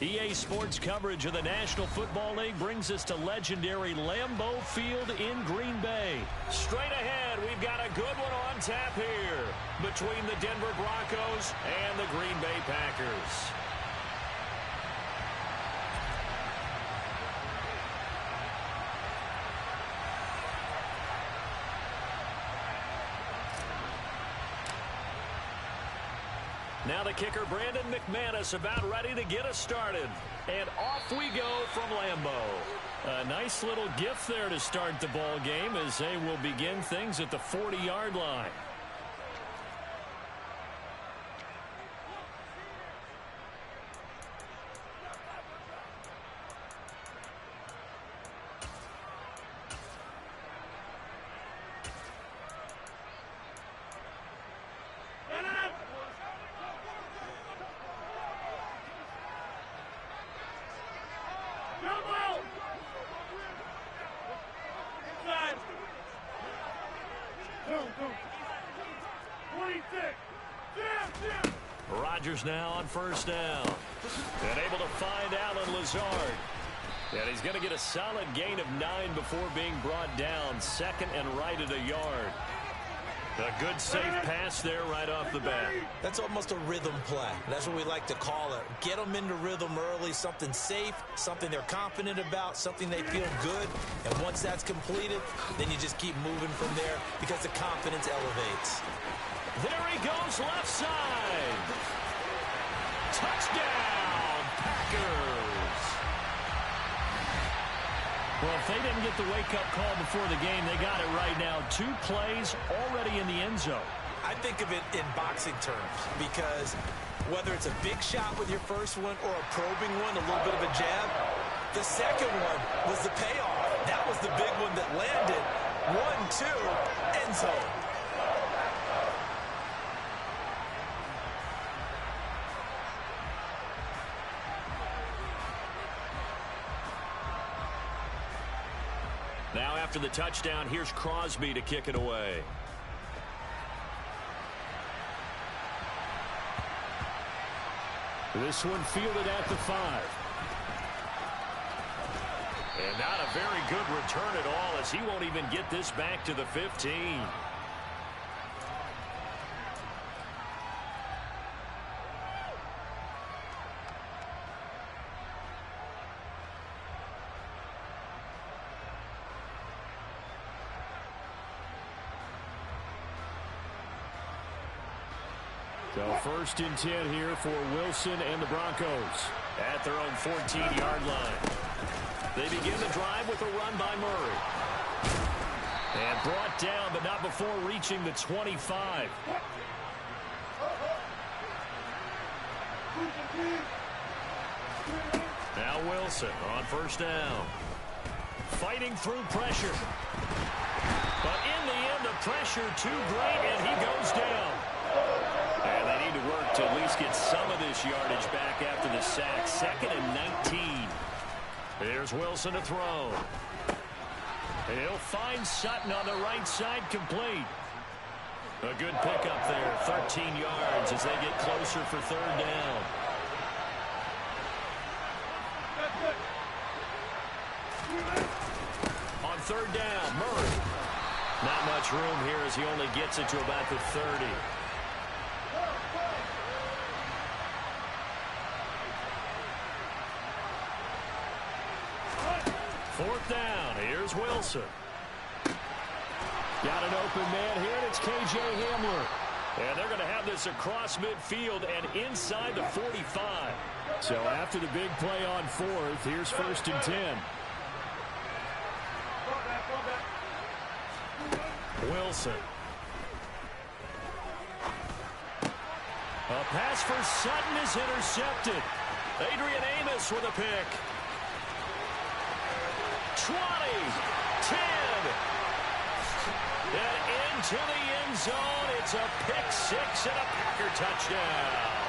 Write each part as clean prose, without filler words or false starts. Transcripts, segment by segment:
EA Sports coverage of the National Football League brings us to legendary Lambeau Field in Green Bay. Straight ahead, we've got a good one on tap here between the Denver Broncos and the Green Bay Packers. Now the kicker, Brandon McManus, about ready to get us started. And off we go from Lambeau. A nice little gift there to start the ball game as they will begin things at the 40-yard line. Rodgers now on first down. And able to find Alan Lazard. And he's going to get a solid gain of 9 before being brought down. Second and right at a yard. A good safe pass there right off the bat. That's almost a rhythm play. That's what we like to call it. Get them into rhythm early, something safe, something they're confident about, something they feel good. And once that's completed, then you just keep moving from there because the confidence elevates. There he goes, left side. Touchdown, Packers. Well, if they didn't get the wake-up call before the game, they got it right now. 2 plays already in the end zone. I think of it in boxing terms because whether it's a big shot with your first one or a probing one, a little bit of a jab, the second one was the payoff. That was the big one that landed. 1-2, end zone. Now after the touchdown, here's Crosby to kick it away. This one fielded at the 5. And not a very good return at all as he won't even get this back to the 15. So first and 10 here for Wilson and the Broncos at their own 14-yard line. They begin the drive with a run by Murray. And brought down, but not before reaching the 25. Now Wilson on first down. Fighting through pressure. But in the end, the pressure too great, and he goes down. And they need to work to at least get some of this yardage back after the sack. 2nd and 19. Here's Wilson to throw. He'll find Sutton on the right side, complete. A good pickup there, 13 yards as they get closer for 3rd down. On 3rd down, Murray. Not much room here as he only gets it to about the 30. 4th down. Here's Wilson. Got an open man here, and it's K.J. Hamler. And they're going to have this across midfield and inside the 45. So after the big play on 4th, here's 1st and 10. Wilson. A pass for Sutton is intercepted. Adrian Amos with a pick. 20, 10, and into the end zone. It's a pick 6 and a Packer touchdown.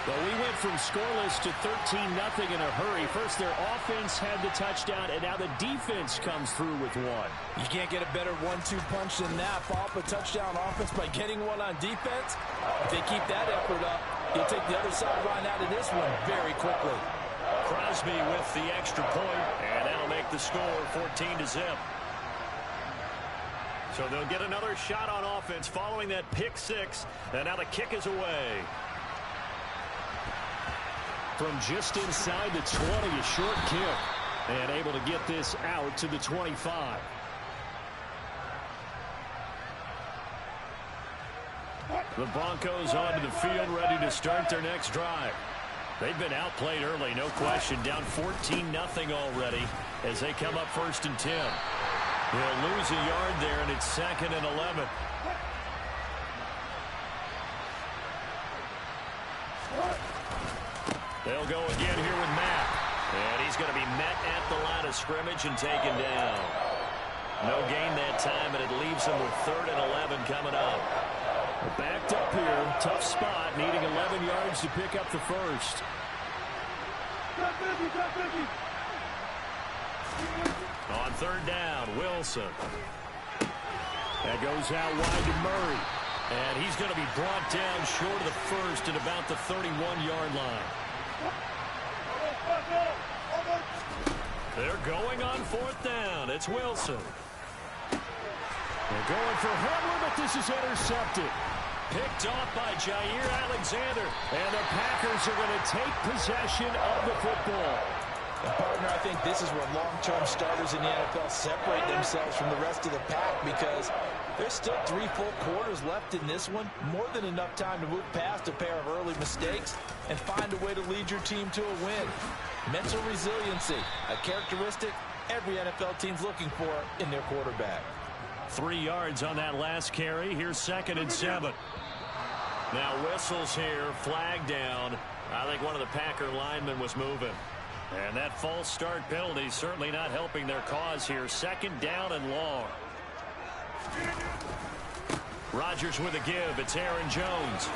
Well, we went from scoreless to 13-0 in a hurry. First, their offense had the touchdown, and now the defense comes through with one. You can't get a better 1-2 punch than that. Follow up a touchdown offense by getting one on defense. If they keep that effort up, He'll take the other sideline out of this one very quickly. Crosby with the extra point, and that'll make the score 14-0. So they'll get another shot on offense following that pick six, and now the kick is away. From just inside the 20, a short kick, and able to get this out to the 25. The Broncos onto the field, ready to start their next drive. They've been outplayed early, no question. Down 14-0 already as they come up 1st and 10. They'll lose a yard there, and it's 2nd and 11. They'll go again here with Matt. And he's going to be met at the line of scrimmage and taken down. No gain that time, and it leaves them with 3rd and 11 coming up. Backed up here, tough spot, needing 11 yards to pick up the first. On 3rd down, Wilson. That goes out wide to Murray. And he's going to be brought down short of the first at about the 31-yard line. They're going on 4th down. It's Wilson. They're going for Hamler, but this is intercepted. Picked off by Jair Alexander. And the Packers are going to take possession of the football. And partner, I think this is where long-term starters in the NFL separate themselves from the rest of the pack, because there's still 3 full quarters left in this one. More than enough time to move past a pair of early mistakes and find a way to lead your team to a win. Mental resiliency, a characteristic every NFL team's looking for in their quarterback. 3 yards on that last carry. Here's 2nd and 7. Now whistles here, flag down. I think one of the Packer linemen was moving. And that false start penalty certainly not helping their cause here. 2nd down and long. Rodgers with a give. It's Aaron Jones.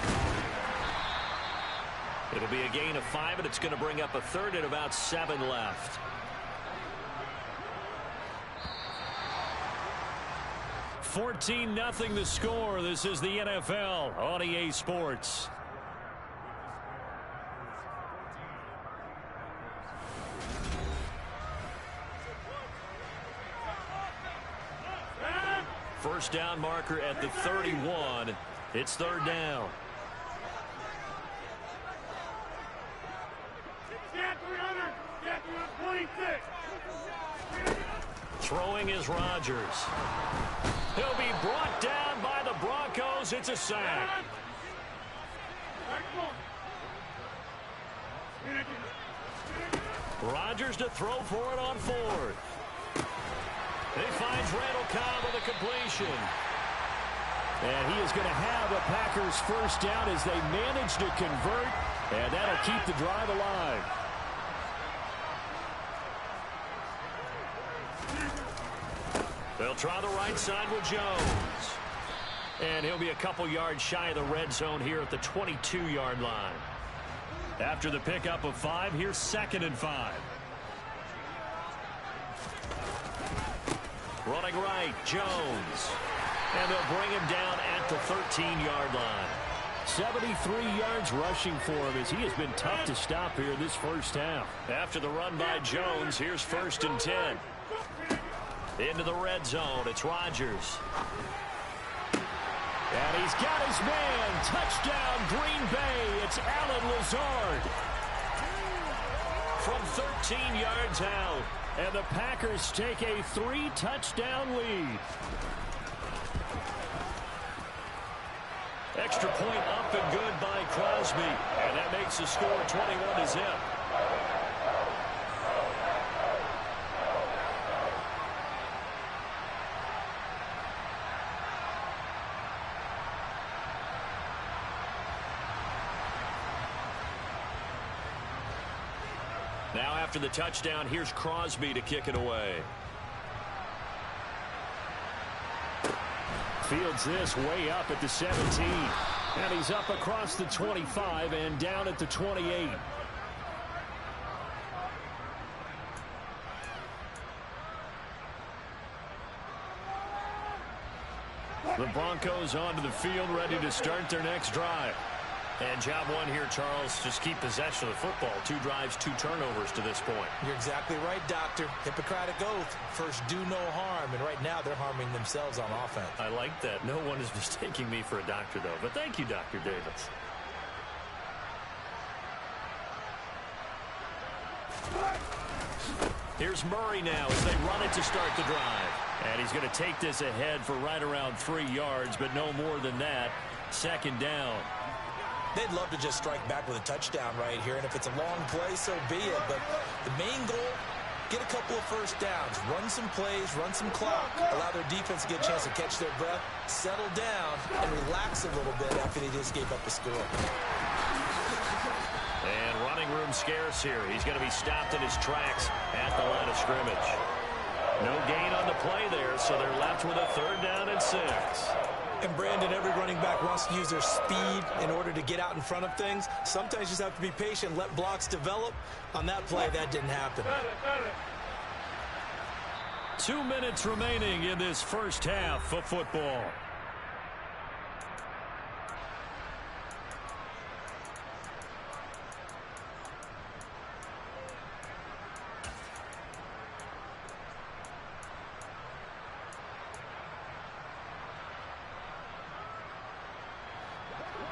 It'll be a gain of 5, and it's going to bring up a 3rd and about 7 left. $14-0 the score. This is the NFL on EA Sports. First down marker at the 31. It's 3rd down. Throwing is Rodgers. He'll be brought down by the Broncos. It's a sack. Rodgers to throw for it on 4th. He finds Randall Cobb with a completion. And he is going to have a Packers first down as they manage to convert. And that'll keep the drive alive. They'll try the right side with Jones. And he'll be a couple yards shy of the red zone here at the 22-yard line. After the pickup of 5, here's 2nd and 5. Running right, Jones. And they'll bring him down at the 13-yard line. 73 yards rushing for him as he has been tough to stop here this first half. After the run by Jones, here's 1st and 10. Into the red zone, it's Rodgers. And he's got his man. Touchdown, Green Bay. It's Allen Lazard. From 13 yards out. And the Packers take a 3-touchdown lead. Extra point up and good by Crosby. And that makes the score 21-0. Now after the touchdown, here's Crosby to kick it away. Fields this way up at the 17. And he's up across the 25 and down at the 28. The Broncos onto the field ready to start their next drive. And job one here, Charles, just keep possession of the football. 2 drives, 2 turnovers to this point. You're exactly right, Doctor. Hippocratic oath. First, do no harm. And right now, they're harming themselves on offense. I like that. No one is mistaking me for a doctor, though. But thank you, Dr. Davis. Here's Murray now as they run it to start the drive. And he's going to take this ahead for right around 3 yards, but no more than that. Second down. They'd love to just strike back with a touchdown right here, and if it's a long play, so be it. But the main goal, get a couple of first downs, run some plays, run some clock, allow their defense to get a chance to catch their breath, settle down, and relax a little bit after they just gave up a score. And running room scarce here. He's going to be stopped in his tracks at the line of scrimmage. No gain on the play there, so they're left with a 3rd down and 6. And, Brandon, every running back wants to use their speed in order to get out in front of things. Sometimes you just have to be patient, let blocks develop. On that play, that didn't happen. 2 minutes remaining in this first half of football.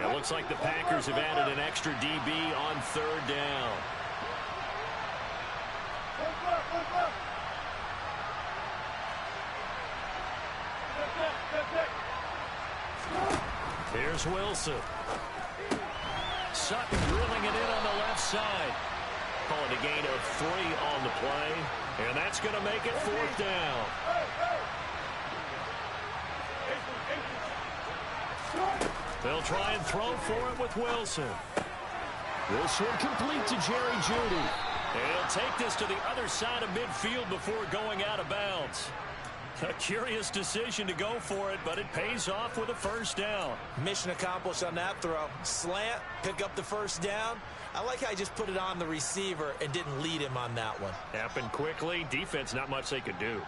It looks like the Packers have added an extra DB on 3rd down. Here's Wilson. Sutton drilling it in on the left side. Calling a gain of 3 on the play. And that's going to make it 4th down. They'll try and throw for it with Wilson. This one complete to Jerry Jeudy. And he'll take this to the other side of midfield before going out of bounds. A curious decision to go for it, but it pays off with a 1st down. Mission accomplished on that throw. Slant, pick up the 1st down. I like how he just put it on the receiver and didn't lead him on that one. Happened quickly. Defense, not much they could do.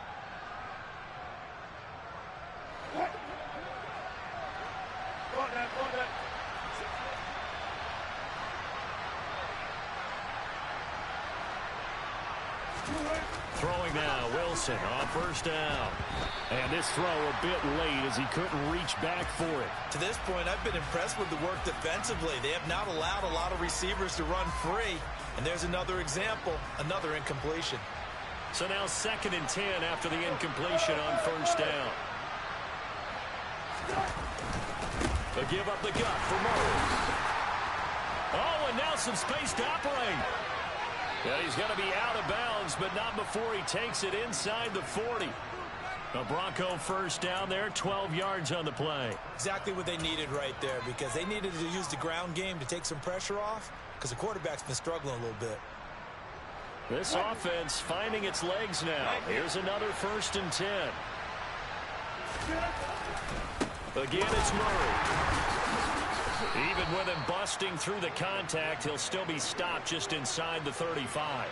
Throwing now, Wilson on 1st down. And this throw a bit late as he couldn't reach back for it. To this point, I've been impressed with the work defensively. They have not allowed a lot of receivers to run free. And there's another example, another incompletion. So now 2nd and 10 after the incompletion on 1st down. They give up the gut for Murray. Oh, and now some space to operate. Yeah, he's going to be out of bounds, but not before he takes it inside the 40. A Bronco 1st down there, 12 yards on the play. Exactly what they needed right there, because they needed to use the ground game to take some pressure off, because the quarterback's been struggling a little bit. This offense finding its legs now. Here's another 1st and 10. Again, it's Murray. Even with him busting through the contact, he'll still be stopped just inside the 35.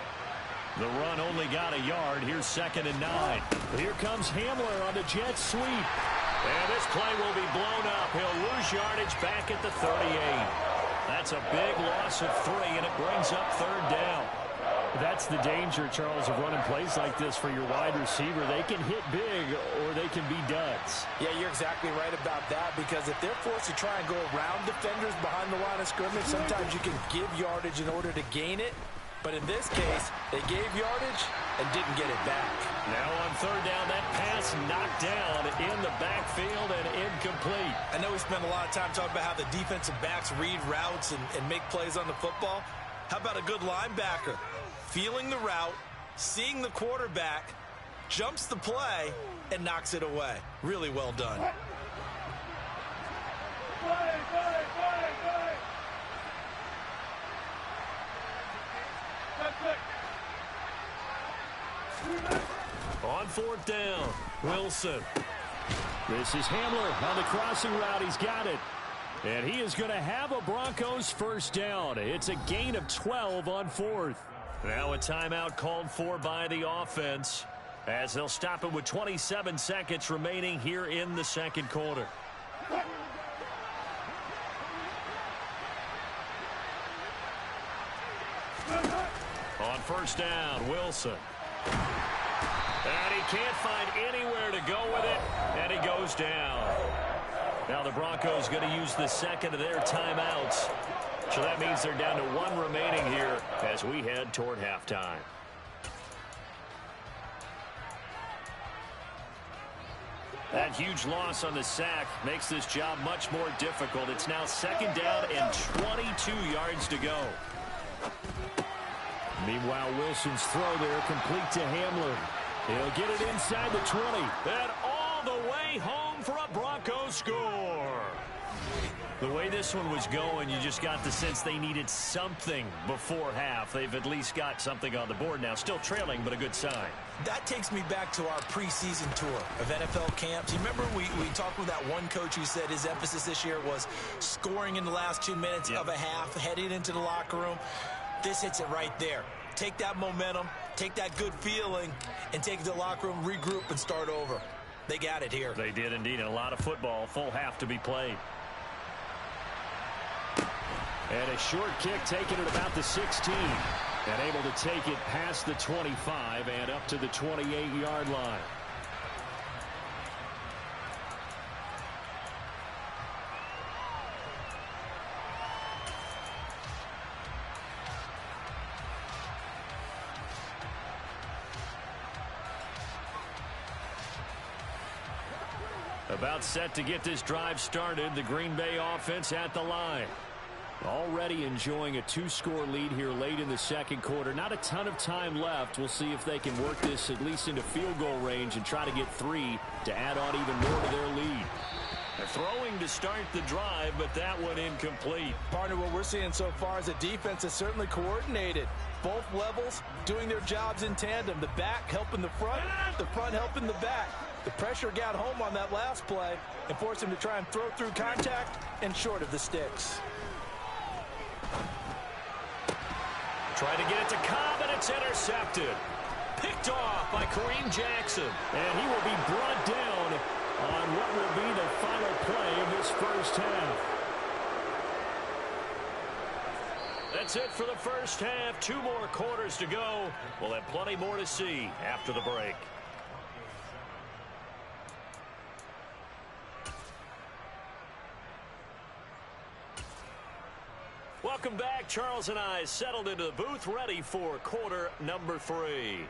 The run only got a yard. Here's 2nd and 9. Here comes Hamler on the jet sweep. And this play will be blown up. He'll lose yardage back at the 38. That's a big loss of 3, and it brings up 3rd down. That's the danger, Charles, of running plays like this for your wide receiver. They can hit big or they can be duds. Yeah, you're exactly right about that, because if they're forced to try and go around defenders behind the line of scrimmage, sometimes you can give yardage in order to gain it. But in this case, they gave yardage and didn't get it back. Now on 3rd down, that pass knocked down in the backfield and incomplete. I know we spent a lot of time talking about how the defensive backs read routes and make plays on the football. How about a good linebacker? Feeling the route, seeing the quarterback, jumps the play, and knocks it away. Really well done. On 4th down, Wilson. This is Hamler on the crossing route. He's got it. And he is going to have a Broncos 1st down. It's a gain of 12 on 4th. Now a timeout called for by the offense, as they'll stop it with 27 seconds remaining here in the 2nd quarter. first down. Wilson. And he can't find anywhere to go with it, and he goes down. Now the Broncos going to use the second of their timeouts. So that means they're down to one remaining here as we head toward halftime. That huge loss on the sack makes this job much more difficult. It's now second down and 22 yards to go. Meanwhile, Wilson's throw there complete to Hamlin. He'll get it inside the 20. And all the way home for a Broncos score. The way this one was going, you just got the sense they needed something before half. They've at least got something on the board now. Still trailing, but a good sign. That takes me back to our preseason tour of NFL camps. You remember we talked with that one coach who said his emphasis this year was scoring in the last 2 minutes of a half, heading into the locker room. This hits it right there. Take that momentum, take that good feeling, and take it to the locker room, regroup, and start over. They got it here. They did indeed, and a lot of football, full half to be played. And a short kick taken at about the 16. And able to take it past the 25 and up to the 28-yard line. About set to get this drive started. The Green Bay offense at the line. Already enjoying a 2-score lead here late in the second quarter. Not a ton of time left. We'll see if they can work this at least into field goal range and try to get 3 to add on even more to their lead. They're throwing to start the drive, but that one incomplete. Partner, what we're seeing so far is the defense is certainly coordinated. Both levels doing their jobs in tandem. The back helping the front helping the back. The pressure got home on that last play and forced him to try and throw through contact and short of the sticks. Trying to get it to Cobb, and it's intercepted. Picked off by Kareem Jackson. And he will be brought down on what will be the final play of this first half. That's it for the first half. 2 more quarters to go. We'll have plenty more to see after the break. Welcome back. Charles and I settled into the booth, ready for quarter number 3.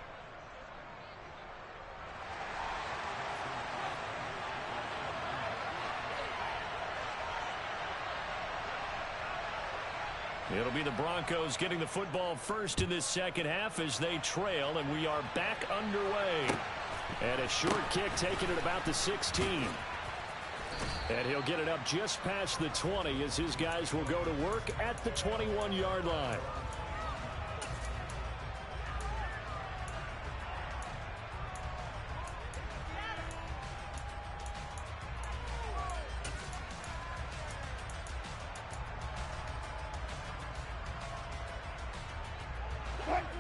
It'll be the Broncos getting the football first in this second half as they trail, and we are back underway. And a short kick taken at about the 16. And he'll get it up just past the 20 as his guys will go to work at the 21-yard line.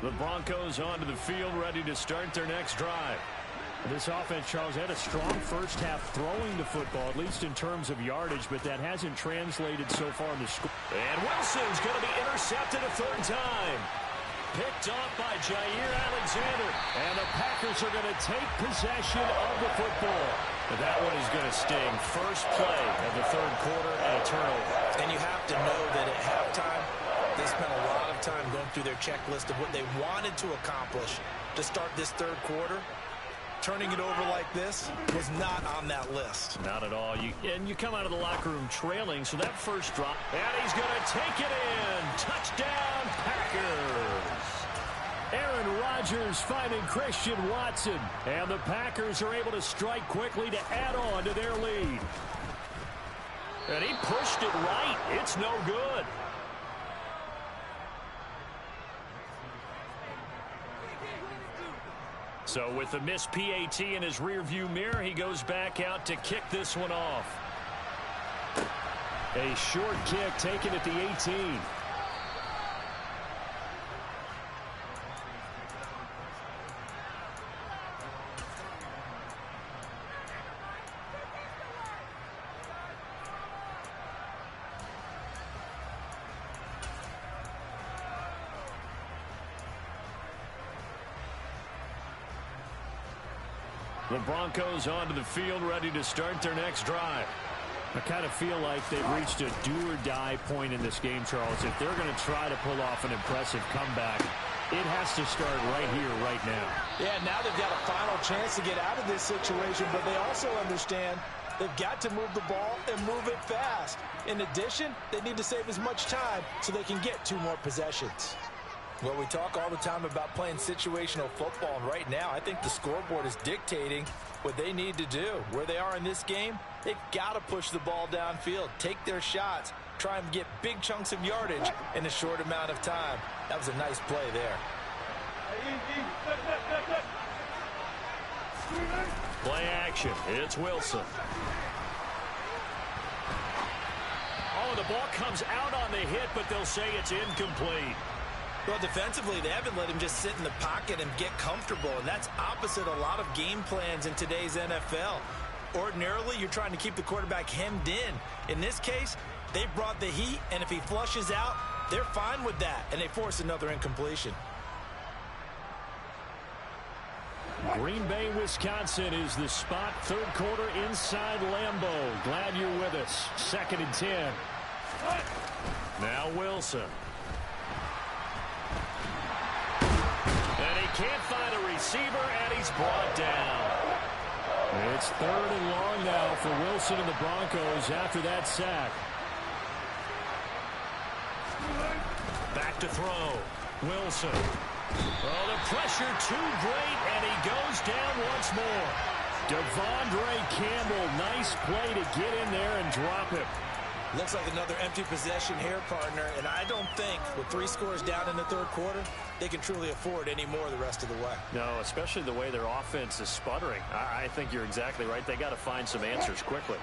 The Broncos onto the field, ready to start their next drive. This offense, Charles, had a strong first half throwing the football, at least in terms of yardage, but that hasn't translated so far in the score. And Wilson's going to be intercepted a 3rd time. Picked off by Jair Alexander. And the Packers are going to take possession of the football. But that one is going to sting. First play of the 3rd quarter and a turnover. And you have to know that at halftime, they spent a lot of time going through their checklist of what they wanted to accomplish to start this 3rd quarter. Turning it over like this was not on that list. Not at all. You come out of the locker room trailing, so that first drop. And he's going to take it in. Touchdown, Packers. Aaron Rodgers finding Christian Watson. And the Packers are able to strike quickly to add on to their lead. And he pushed it right. It's no good. So with the missed PAT in his rearview mirror, he goes back out to kick this one off. A short kick taken at the 18. The Broncos onto the field, ready to start their next drive. I kind of feel like they've reached a do-or-die point in this game, Charles. If they're going to try to pull off an impressive comeback, it has to start right here, right now. Yeah, now they've got a final chance to get out of this situation, but they also understand they've got to move the ball and move it fast. In addition, they need to save as much time so they can get 2 more possessions. Well, we talk all the time about playing situational football, and right now I think the scoreboard is dictating what they need to do. Where they are in this game, they've got to push the ball downfield, take their shots, try and get big chunks of yardage in a short amount of time. That was a nice play there. Play action. It's Wilson. Oh, the ball comes out on the hit, but they'll say it's incomplete. Well, defensively, they haven't let him just sit in the pocket and get comfortable, and that's opposite a lot of game plans in today's NFL. Ordinarily, you're trying to keep the quarterback hemmed in. In this case, they brought the heat, and if he flushes out, they're fine with that, and they force another incompletion. Green Bay, Wisconsin is the spot. Third quarter inside Lambeau. Glad you're with us. 2nd and 10. Now Wilson. And he can't find a receiver, and he's brought down. It's 3rd and long now for Wilson and the Broncos after that sack. Back to throw. Wilson. Oh, the pressure too great, and he goes down once more. Devondre Campbell, nice play to get in there and drop him. Looks like another empty possession here, partner, and I don't think with 3 scores down in the 3rd quarter, they can truly afford any more the rest of the way. No, especially the way their offense is sputtering. I think you're exactly right. They got to find some answers quickly.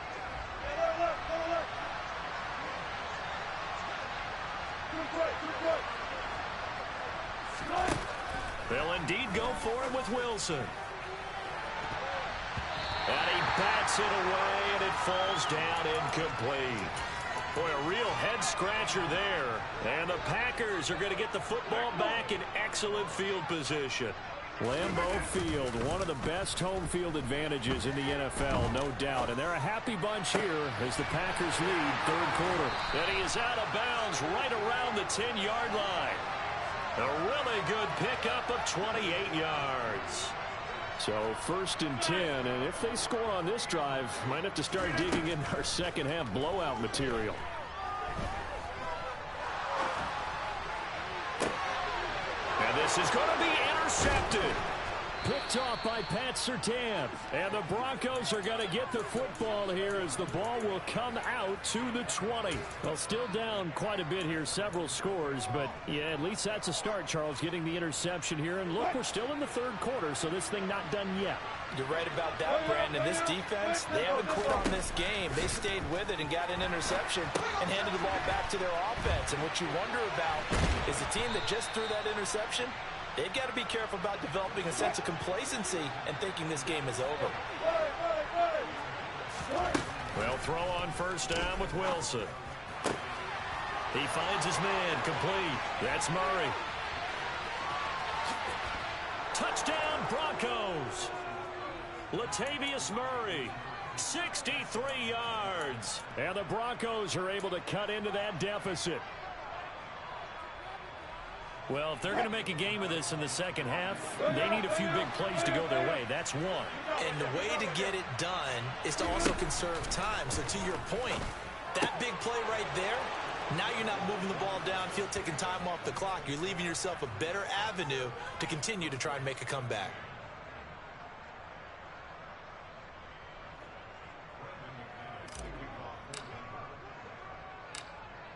They'll indeed go for it with Wilson. And he bats it away, and it falls down incomplete. Boy, a real head-scratcher there. And the Packers are going to get the football back in excellent field position. Lambeau Field, one of the best home field advantages in the NFL, no doubt. And they're a happy bunch here as the Packers lead 3rd quarter. And he is out of bounds right around the 10-yard line. A really good pickup of 28 yards. So 1st and 10, and if they score on this drive, might have to start digging in our second-half blowout material. And this is going to be intercepted. Picked off by Pat Surtain. And the Broncos are going to get the football here as the ball will come out to the 20. Well, still down quite a bit here, several scores, but yeah, at least that's a start, Charles, getting the interception here. And look, we're still in the 3rd quarter, so this thing not done yet. You're right about that, Brandon. This defense, they haven't quit on this game. They stayed with it and got an interception and handed the ball back to their offense. And what you wonder about is the team that just threw that interception, they've got to be careful about developing a sense of complacency and thinking this game is over. Well, throw on 1st down with Wilson. He finds his man, complete. That's Murray. Touchdown, Broncos. Latavius Murray, 63 yards. And the Broncos are able to cut into that deficit. Well, if they're going to make a game of this in the second half, they need a few big plays to go their way. That's one. And the way to get it done is to also conserve time. So to your point, that big play right there, now you're not moving the ball downfield, taking time off the clock. You're leaving yourself a better avenue to continue to try and make a comeback.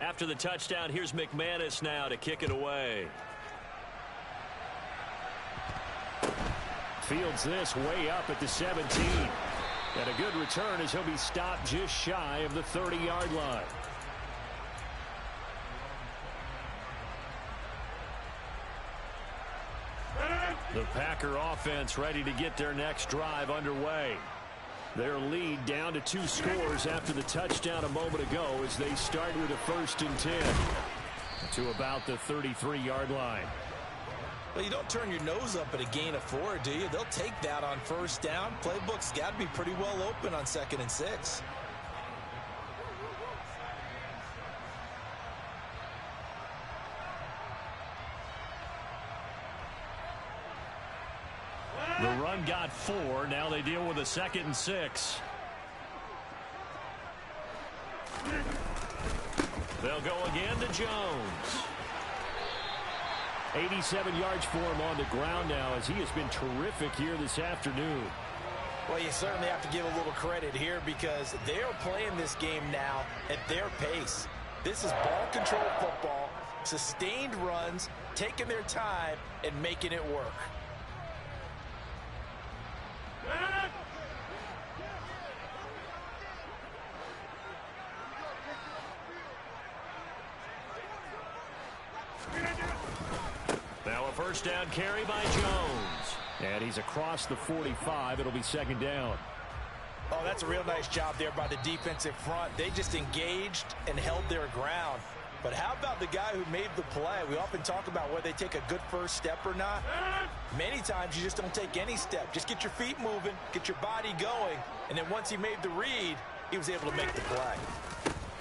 After the touchdown, here's McManus now to kick it away. Fields this way up at the 17. And a good return as he'll be stopped just shy of the 30-yard line. The Packer offense ready to get their next drive underway. Their lead down to 2 scores after the touchdown a moment ago as they start with a 1st and 10 to about the 33-yard line. Well, you don't turn your nose up at a gain of 4, do you? They'll take that on first down. Playbook's got to be pretty well open on 2nd and 6. The run got 4. Now they deal with a 2nd and 6. They'll go again to Jones. 87 yards for him on the ground now as he has been terrific here this afternoon. Well, you certainly have to give a little credit here because they're playing this game now at their pace. This is ball control football, sustained runs, taking their time and making it work. Now a first down carry by Jones. And he's across the 45. It'll be 2nd down. Oh, that's a real nice job there by the defensive front. They just engaged and held their ground. But how about the guy who made the play? We often talk about whether they take a good first step or not. Many times you just don't take any step. Just get your feet moving, get your body going, and then once he made the read, he was able to make the play.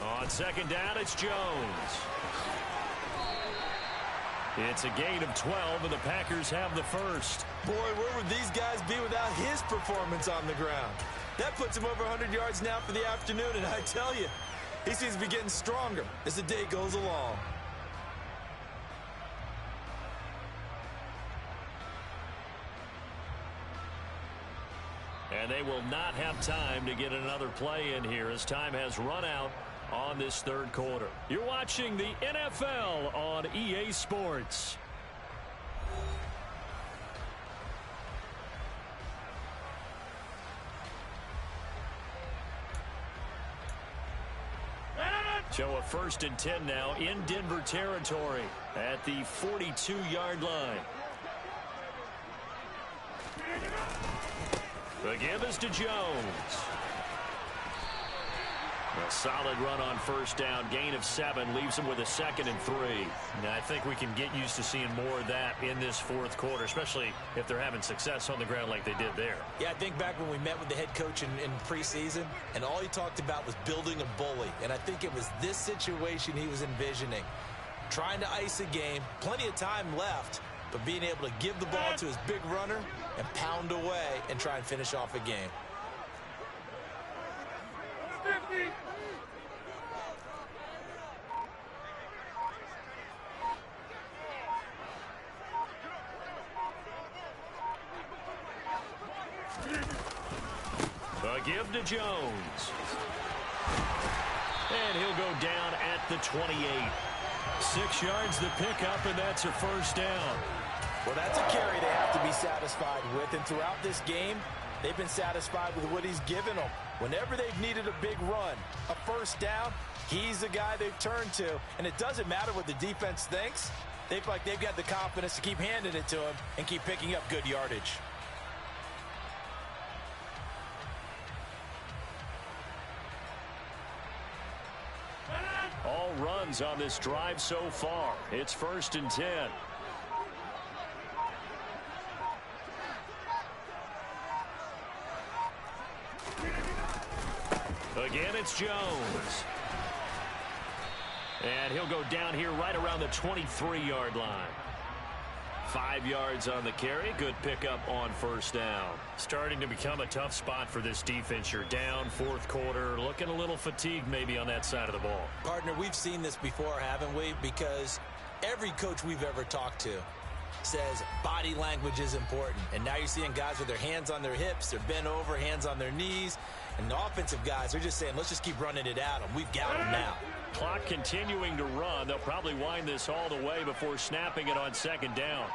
On 2nd down, it's Jones. It's a gain of 12, and the Packers have the first. Boy, where would these guys be without his performance on the ground? That puts him over 100 yards now for the afternoon, and I tell you, he seems to be getting stronger as the day goes along. And they will not have time to get another play in here as time has run out on this 3rd quarter. You're watching the NFL on EA Sports. So a 1st and 10 now in Denver territory at the 42-yard line. The give is to Jones. A solid run on first down. Gain of 7 leaves him with a 2nd and 3. Now, I think we can get used to seeing more of that in this 4th quarter, especially if they're having success on the ground like they did there. Yeah, I think back when we met with the head coach in preseason, and all he talked about was building a bully. And I think it was this situation he was envisioning. Trying to ice a game, plenty of time left, but being able to give the ball to his big runner and pound away and try and finish off a game. The give to Jones. And he'll go down at the 28. 6 yards the pickup, and that's a first down. Well, that's a carry they have to be satisfied with, and throughout this game, they've been satisfied with what he's given them. Whenever they've needed a big run, a first down, he's the guy they've turned to, and it doesn't matter what the defense thinks. They feel like they've got the confidence to keep handing it to him and keep picking up good yardage. All runs on this drive so far. It's 1st and 10. Again, it's Jones. And he'll go down here right around the 23-yard line. 5 yards on the carry. Good pickup on first down. Starting to become a tough spot for this defense. You're down 4th quarter. Looking a little fatigued maybe on that side of the ball. Partner, we've seen this before, haven't we? Because every coach we've ever talked to says body language is important. And now you're seeing guys with their hands on their hips. They're bent over, hands on their knees. And the offensive guys are just saying, let's just keep running it at them. We've got them now. Clock continuing to run. They'll probably wind this all the way before snapping it on 2nd down.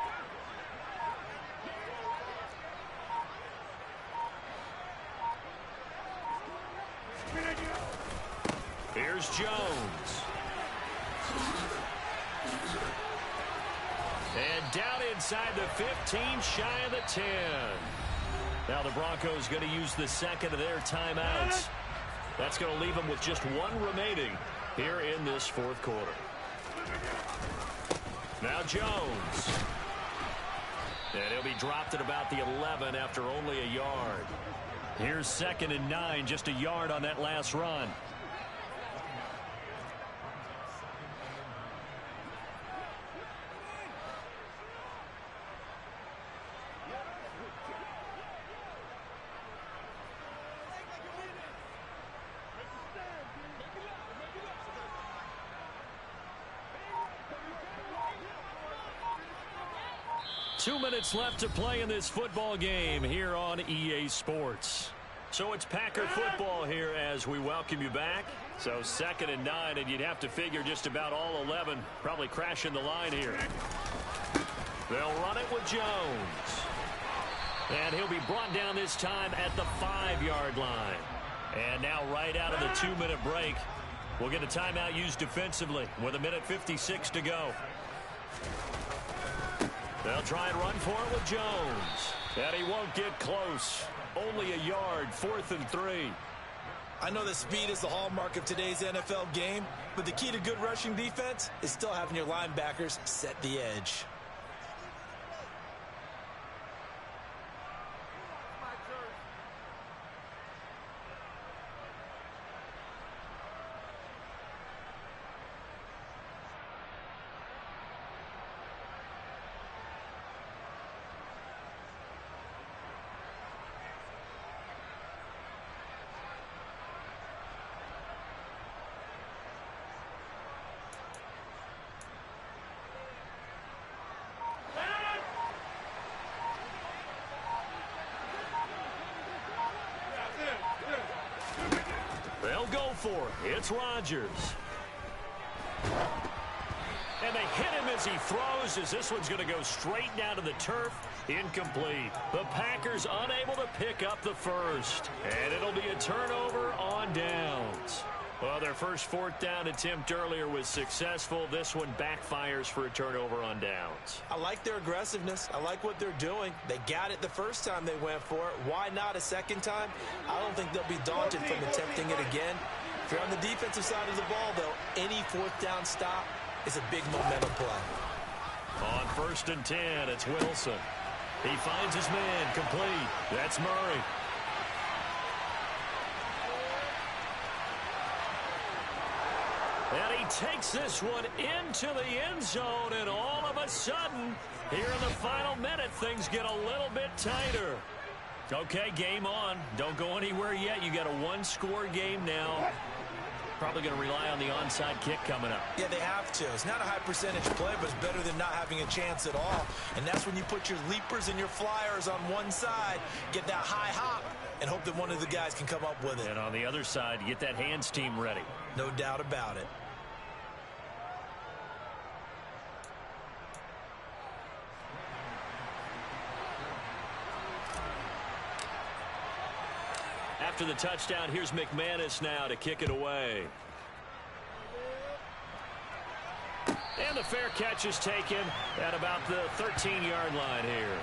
Here's Jones. And down inside the 15, shy of the 10. Now the Broncos going to use the 2nd of their timeouts. That's going to leave them with just 1 remaining here in this 4th quarter. Now Jones. And he'll be dropped at about the 11 after only a yard. Here's 2nd and 9, just a yard on that last run. Two minutes left to play in this football game here on EA Sports. So it's Packer football here as we welcome you back. So 2nd and 9, and you'd have to figure just about all 11 probably crashing the line here. They'll run it with Jones. And he'll be brought down this time at the 5-yard line. And now right out of the 2-minute break, we'll get a timeout used defensively with 1:56 to go. They'll try and run for it with Jones. And he won't get close. Only a yard, 4th and 3. I know that speed is the hallmark of today's NFL game, but the key to good rushing defense is still having your linebackers set the edge. They'll go for it. It's Rodgers. And they hit him as he throws, as this one's going to go straight down to the turf. Incomplete. The Packers unable to pick up the first. And it'll be a turnover on downs. Well, their first 4th down attempt earlier was successful. This one backfires for a turnover on downs. I like their aggressiveness. I like what they're doing. They got it the first time they went for it. Why not a second time? I don't think they'll be daunted from attempting it again. If you're on the defensive side of the ball, though, any 4th down stop is a big momentum play. On 1st and 10, it's Wilson. He finds his man complete. That's Murray. And he takes this one into the end zone, and all of a sudden, here in the final minute, things get a little bit tighter. Okay, game on. Don't go anywhere yet. You got a 1-score game now. Probably going to rely on the onside kick coming up. Yeah, they have to. It's not a high percentage play, but it's better than not having a chance at all. And that's when you put your leapers and your flyers on one side, get that high hop, and hope that one of the guys can come up with it. And on the other side, get that hands team ready. No doubt about it. After the touchdown, here's McManus now to kick it away. And the fair catch is taken at about the 13-yard line here.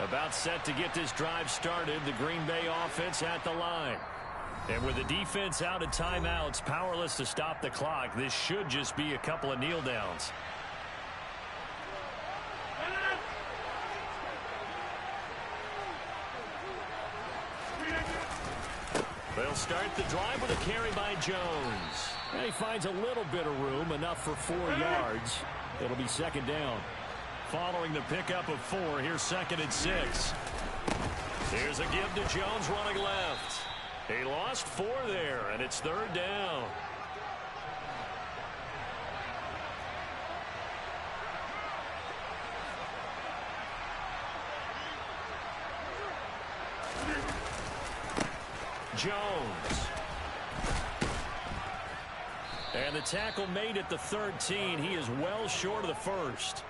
About set to get this drive started, the Green Bay offense at the line. And with the defense out of timeouts, powerless to stop the clock, this should just be a couple of kneel downs. They'll start the drive with a carry by Jones. And he finds a little bit of room, enough for 4 yards. It'll be 2nd down. Following the pickup of 4, here's 2nd and 6. Here's a give to Jones running left. He lost 4 there, and it's 3rd down. Jones. And the tackle made at the 13. He is well short of the first.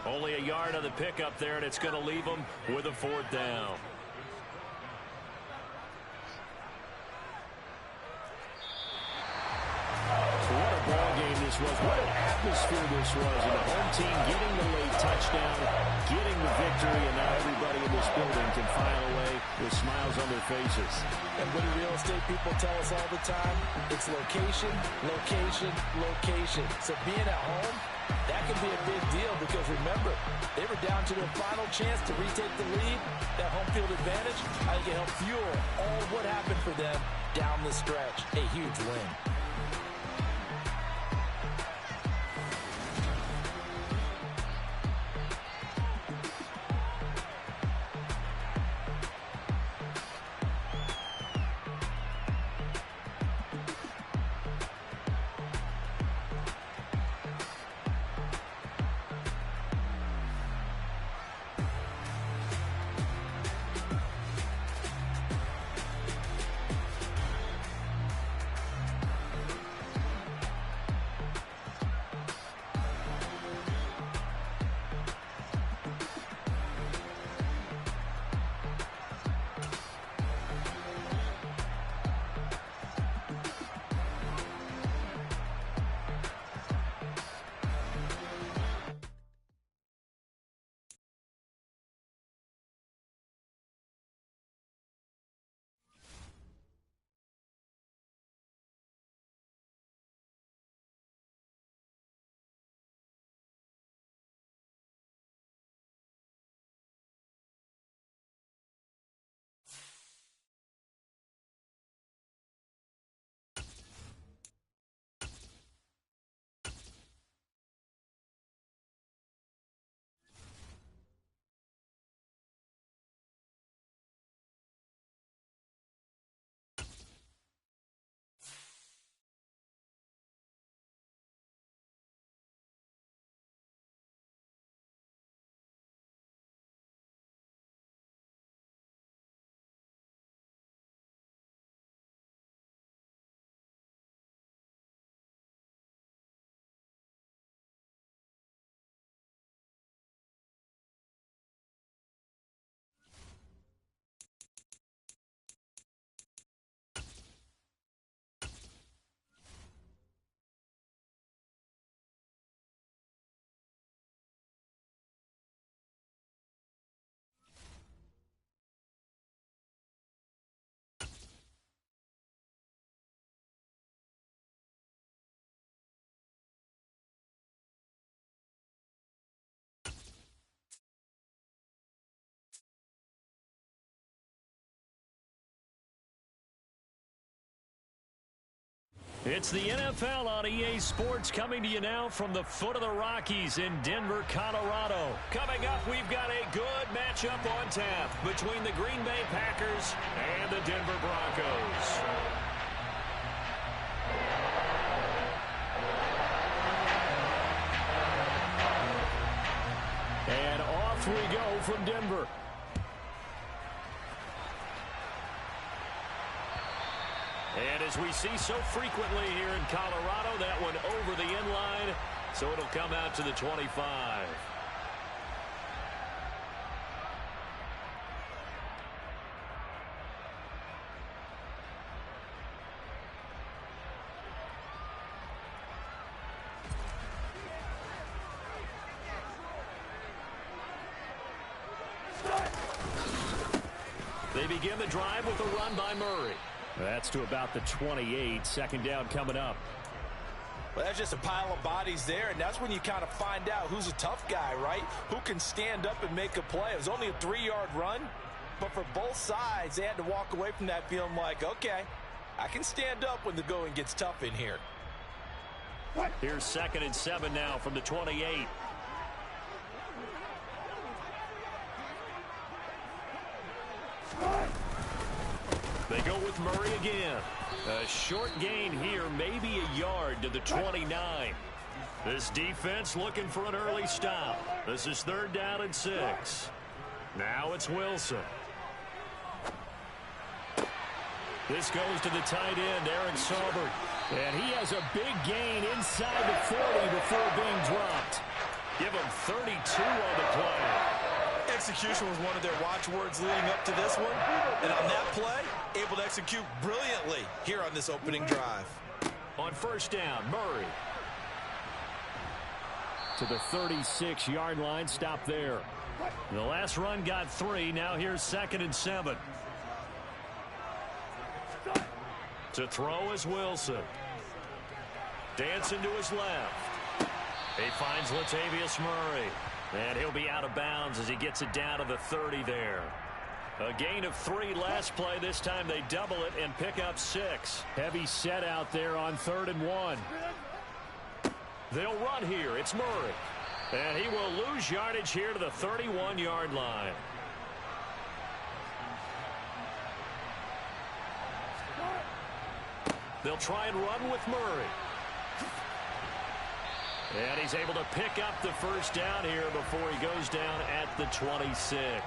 Only a yard on the pickup there, and it's going to leave him with a 4th down. So what a ball game this this was, what an atmosphere this was, and the home team getting the late touchdown, getting the victory, and now everybody in this building can file away with smiles on their faces. And what do real estate people tell us all the time? It's location, location, location. So being at home, that can be a big deal because remember, they were down to their final chance to retake the lead. That home field advantage, I think it helped fuel all what happened for them down the stretch. A huge win. It's the NFL on EA Sports coming to you now from the foot of the Rockies in Denver, Colorado. Coming up, we've got a good matchup on tap between the Green Bay Packers and the Denver Broncos. And off we go from Denver. And as we see so frequently here in Colorado, that one over the end line, so it'll come out to the 25. They begin the drive with a run by Murray. That's to about the 28. Second down coming up. Well, that's just a pile of bodies there, and that's when you kind of find out who's a tough guy, right? Who can stand up and make a play. It was only a 3-yard run, but for both sides, they had to walk away from that feeling like, okay, I can stand up when the going gets tough in here. Here's 2nd and 7 now from the 28. They go with Murray again. A short gain here, maybe a yard to the 29. This defense looking for an early stop. This is 3rd down and 6. Now it's Wilson. This goes to the tight end, Aaron Saubert. And he has a big gain inside the 40 before being dropped. Give him 32 on the play. Execution was one of their watchwords leading up to this one. And on that play, able to execute brilliantly here on this opening drive. On 1st down, Murray. to the 36-yard line. Stop there. The last run got 3. Now here's 2nd and 7. To throw is Wilson. Dancing to his left. He finds Latavius Murray. And he'll be out of bounds as he gets it down to the 30 there. A gain of 3 last play. This time they double it and pick up 6. Heavy set out there on 3rd and 1. They'll run here. It's Murray. And he will lose yardage here to the 31-yard line. They'll try and run with Murray. And he's able to pick up the first down here before he goes down at the 26.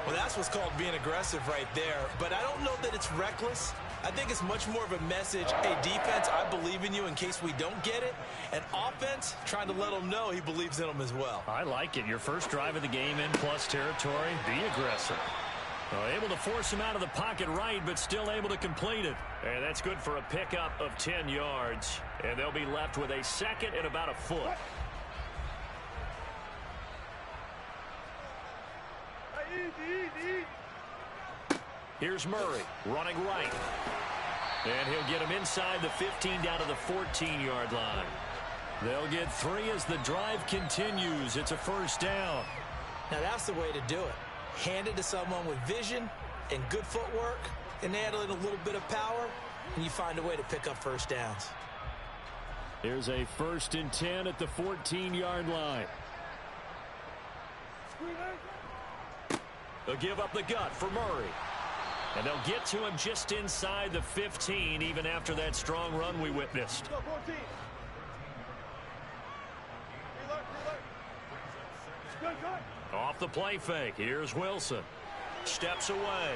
Well, that's what's called being aggressive right there. But I don't know that it's reckless. I think it's much more of a message. Hey, defense, I believe in you in case we don't get it. And offense, trying to let them know he believes in them as well. I like it. Your first drive of the game in plus territory. Be aggressive. Able to force him out of the pocket right, but still able to complete it. And that's good for a pickup of 10 yards. And they'll be left with a 2nd and about a foot. Here's Murray running right. And he'll get him inside the 15 down to the 14-yard line. They'll get 3 as the drive continues. It's a first down. Now that's the way to do it. Hand it to someone with vision and good footwork, and add in a little bit of power, and you find a way to pick up first downs. Here's a 1st and 10 at the 14-yard line. They'll give up the gut for Murray. And they'll get to him just inside the 15, even after that strong run we witnessed. Off the play fake. Here's Wilson. Steps away.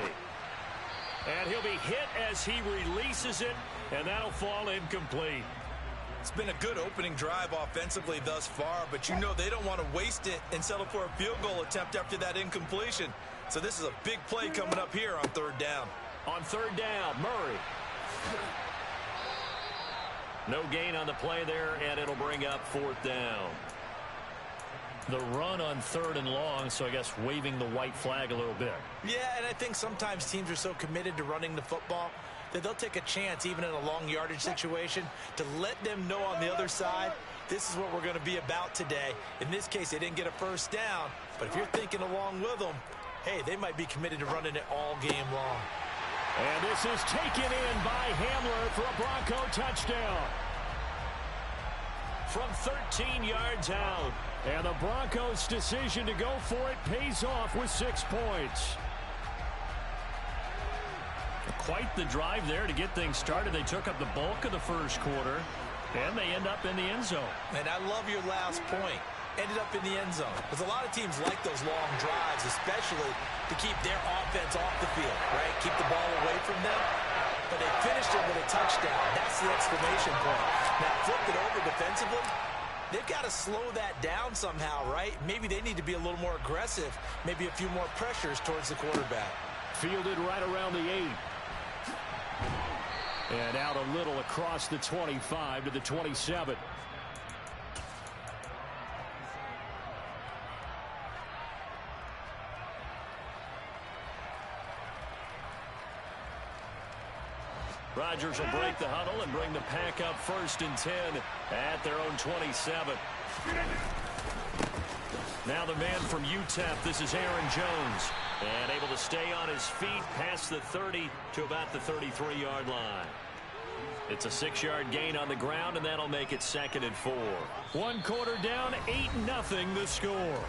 And he'll be hit as he releases it, and that'll fall incomplete. It's been a good opening drive offensively thus far, but you know they don't want to waste it and settle for a field goal attempt after that incompletion. So this is a big play coming up here on 3rd down. On 3rd down, Murray. No gain on the play there, and it'll bring up 4th down. The run on 3rd and long, so I guess waving the white flag a little bit. Yeah, and I think sometimes teams are so committed to running the football that they'll take a chance, even in a long yardage situation, to let them know on the other side, this is what we're going to be about today. In this case, they didn't get a first down, but if you're thinking along with them, hey, they might be committed to running it all game long. And this is taken in by Hamler for a Bronco touchdown. From 13 yards out. And the Broncos' decision to go for it pays off with 6 points. Quite the drive there to get things started. They took up the bulk of the first quarter, and they end up in the end zone. And I love your last point. Ended up in the end zone. Because a lot of teams like those long drives, especially to keep their offense off the field, right? Keep the ball away from them. But they finished it with a touchdown. That's the exclamation point. Now, flip it over defensively. They've got to slow that down somehow, right? Maybe they need to be a little more aggressive. Maybe a few more pressures towards the quarterback. Fielded right around the 8. And out a little across the 25 to the 27. Rodgers will break the huddle and bring the pack up 1st and 10 at their own 27. Now the man from UTEP, this is Aaron Jones. And able to stay on his feet past the 30 to about the 33-yard line. It's a 6-yard gain on the ground, and that'll make it 2nd and 4. 1 quarter down, 8-0 the score.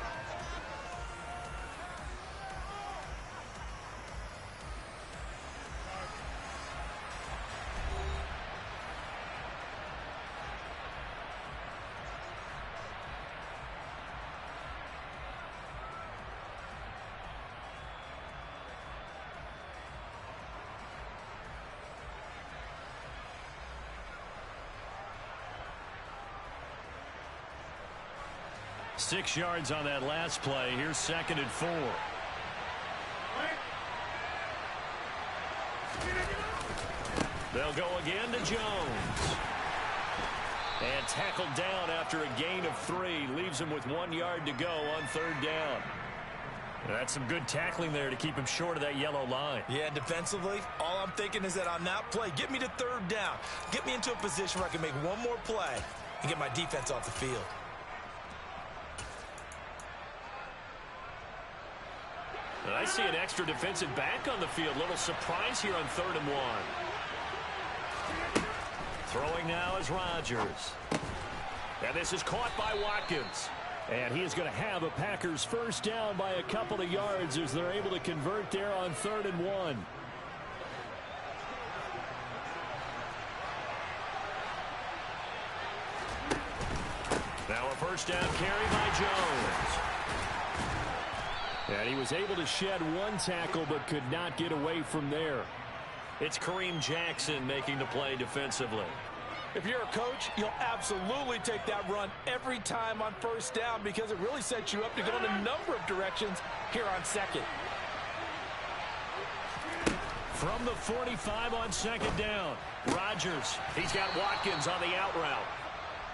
Six yards on that last play. Here's 2nd and 4. They'll go again to Jones. And tackled down after a gain of 3. Leaves him with 1 yard to go on 3rd down. That's some good tackling there to keep him short of that yellow line. Yeah, defensively, all I'm thinking is that on that play, get me to 3rd down. Get me into a position where I can make one more play and get my defense off the field. And I see an extra defensive back on the field. Little surprise here on 3rd and 1. Throwing now is Rodgers. And this is caught by Watkins. And he is going to have a Packers first down by a couple of yards as they're able to convert there on 3rd and 1. Now a first down carry by Jones. And he was able to shed 1 tackle but could not get away from there. It's Kareem Jackson making the play defensively. If you're a coach, you'll absolutely take that run every time on 1st down because it really sets you up to go in a number of directions here on 2nd. From the 45 on 2nd down, Rodgers. He's got Watkins on the out route.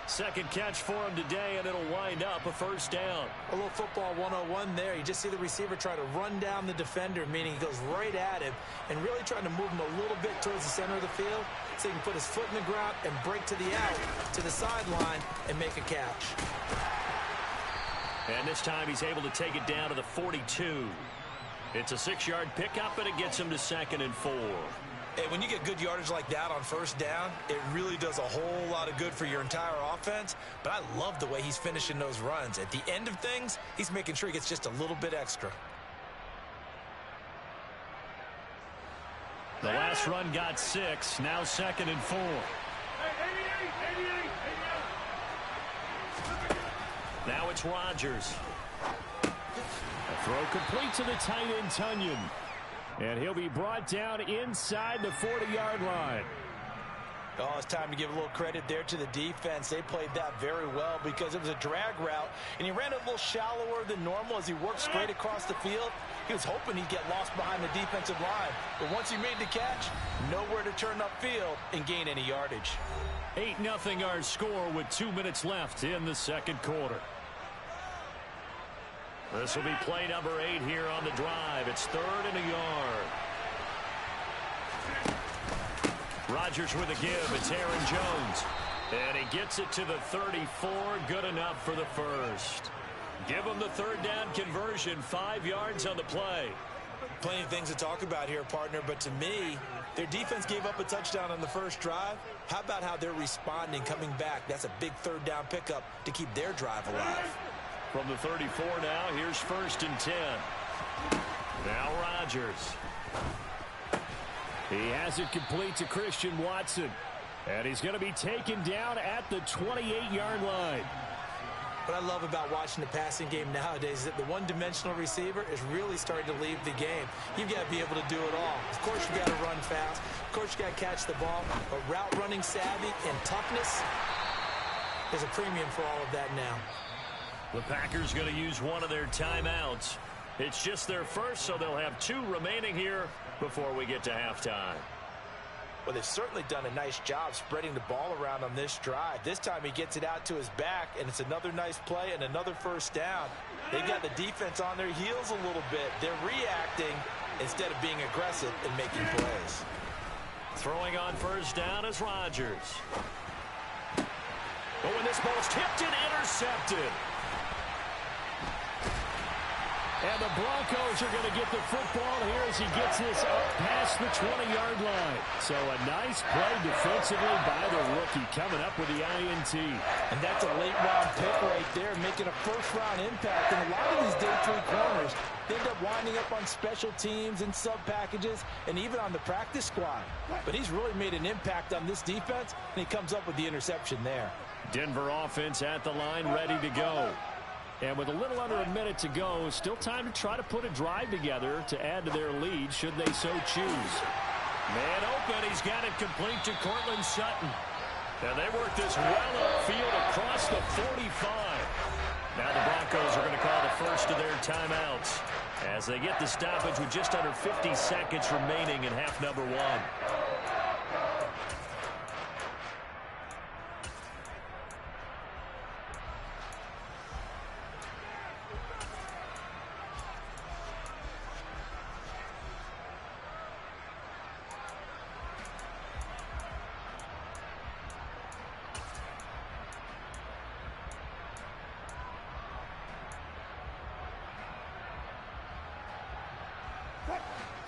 2nd catch for him today, and it'll wind up a first down. A little football 101 there. You just see the receiver try to run down the defender, meaning he goes right at him and really trying to move him a little bit towards the center of the field so he can put his foot in the ground and break to the out, to the sideline, and make a catch. And this time he's able to take it down to the 42. It's a 6-yard pickup, and it gets him to 2nd and 4. Hey, when you get good yardage like that on 1st down, it really does a whole lot of good for your entire offense. But I love the way he's finishing those runs. At the end of things, he's making sure he gets just a little bit extra. The last run got 6. Now 2nd and 4. Now it's Rodgers. A throw complete to the tight end, Tunyon. And he'll be brought down inside the 40-yard line. Oh, it's time to give a little credit there to the defense. They played that very well because it was a drag route, and he ran a little shallower than normal as he worked straight across the field. He was hoping he'd get lost behind the defensive line. But once he made the catch, nowhere to turn upfield and gain any yardage. 8-0 our score with 2 minutes left in the 2nd quarter. This will be play number 8 here on the drive. It's 3rd and a yard. Rodgers with a give. It's Aaron Jones. And he gets it to the 34. Good enough for the first. Give him the 3rd down conversion. 5 yards on the play. Plenty of things to talk about here, partner. But to me, their defense gave up a touchdown on the first drive. How about how they're responding, coming back? That's a big 3rd down pickup to keep their drive alive. From the 34 now, here's 1st and 10. Now Rodgers. He has it complete to Christian Watson. And he's going to be taken down at the 28-yard line. What I love about watching the passing game nowadays is that the one-dimensional receiver is really starting to leave the game. You've got to be able to do it all. Of course, you've got to run fast. Of course, you've got to catch the ball. But route running savvy and toughness, there's a premium for all of that now. The Packers going to use one of their timeouts. It's just their first, so they'll have 2 remaining here before we get to halftime. Well, they've certainly done a nice job spreading the ball around on this drive. This time he gets it out to his back, and it's another nice play and another first down. They've got the defense on their heels a little bit. They're reacting instead of being aggressive and making plays. Throwing on first down is Rodgers. Oh, and this ball's tipped and intercepted. And the Broncos are going to get the football here as he gets this up past the 20-yard line. So a nice play defensively by the rookie coming up with the INT. And that's a late-round pick right there, making a first-round impact. And a lot of these day 3 corners, they end up winding up on special teams and sub-packages and even on the practice squad. But he's really made an impact on this defense, and he comes up with the interception there. Denver offense at the line, ready to go. And with a little under a minute to go, still time to try to put a drive together to add to their lead should they so choose. Man open, he's got it complete to Cortland Sutton. And they work this well upfield across the 45. Now the Broncos are going to call the first of their timeouts as they get the stoppage with just under 50 seconds remaining in half number 1.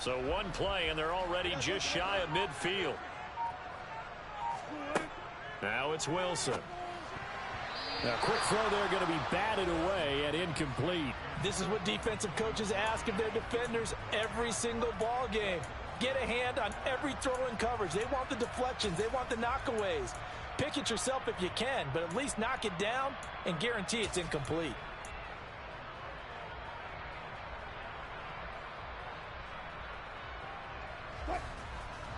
So one play, and they're already just shy of midfield. Now it's Wilson. Now, quick throw there going to be batted away and incomplete. This is what defensive coaches ask of their defenders every single ball game. Get a hand on every throw in coverage. They want the deflections. They want the knockaways. Pick it yourself if you can, but at least knock it down and guarantee it's incomplete.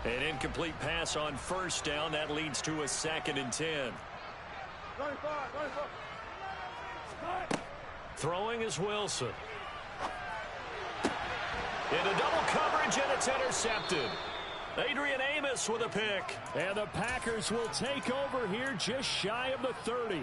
An incomplete pass on first down. That leads to a 2nd and 10. Throwing is Wilson. Into double coverage, and it's intercepted. Adrian Amos with a pick. And the Packers will take over here just shy of the 30.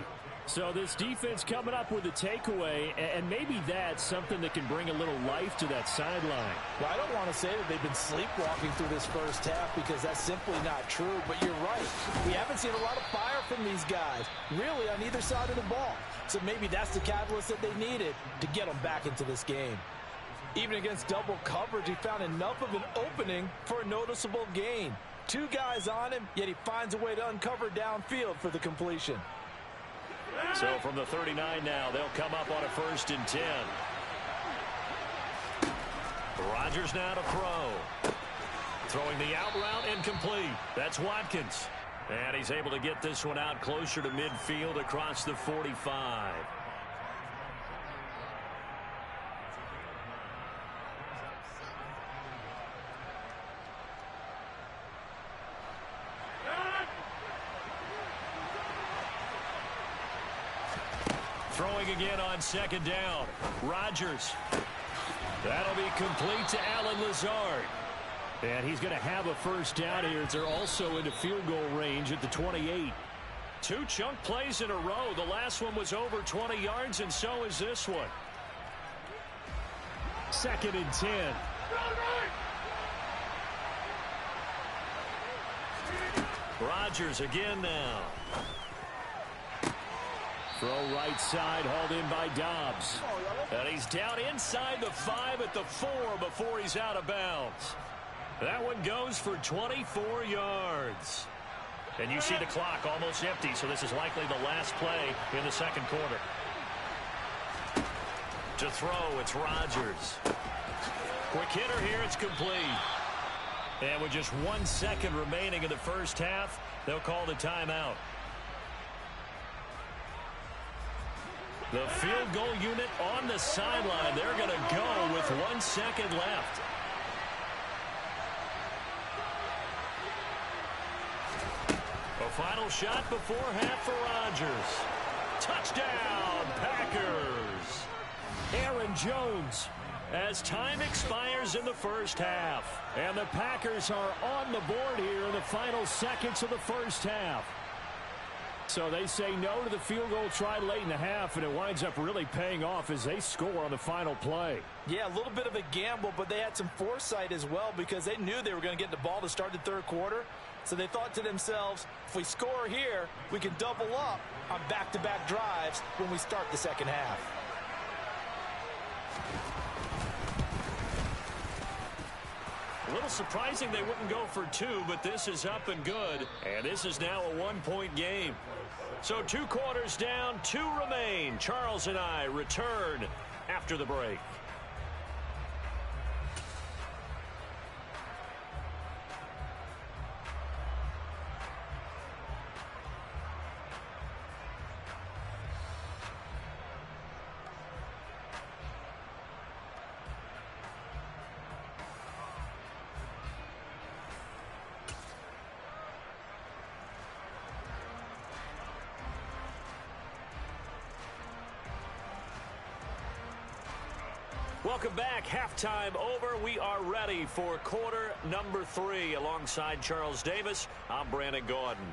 So this defense coming up with a takeaway, and maybe that's something that can bring a little life to that sideline. Well, I don't want to say that they've been sleepwalking through this first half because that's simply not true, but you're right. We haven't seen a lot of fire from these guys, really, on either side of the ball. So maybe that's the catalyst that they needed to get them back into this game. Even against double coverage, he found enough of an opening for a noticeable gain. 2 guys on him, yet he finds a way to uncover downfield for the completion. So from the 39 now, they'll come up on a 1st and 10. Rodgers now to throw. Throwing the out route incomplete. That's Watkins. And he's able to get this one out closer to midfield across the 45. Throwing again on 2nd down. Rodgers. That'll be complete to Alan Lazard. And he's going to have a 1st down here. They're also into field goal range at the 28. 2 chunk plays in a row. The last one was over 20 yards, and so is this one. 2nd and 10. Rodgers again now. Throw right side, hauled in by Dobbs. And he's down inside the 5 at the 4 before he's out of bounds. That one goes for 24 yards. And you see the clock almost empty, so this is likely the last play in the 2nd quarter. To throw, it's Rodgers. Quick hitter here, it's complete. And with just 1 second remaining in the first half, they'll call the timeout. The field goal unit on the sideline. They're going to go with 1 second left. A final shot before half for Rodgers. Touchdown, Packers. Aaron Jones. As time expires in the first half. And the Packers are on the board here in the final seconds of the first half. So they say no to the field goal try late in the half, and it winds up really paying off as they score on the final play. Yeah, a little bit of a gamble, but they had some foresight as well because they knew they were going to get the ball to start the 3rd quarter. So they thought to themselves, if we score here, we can double up on back-to-back drives when we start the 2nd half. A little surprising they wouldn't go for 2, but this is up and good. And this is now a 1-point game. So 2 quarters down, 2 remain. Charles and I return after the break. Welcome back. Halftime over. We are ready for quarter number 3. Alongside Charles Davis, I'm Brandon Gordon.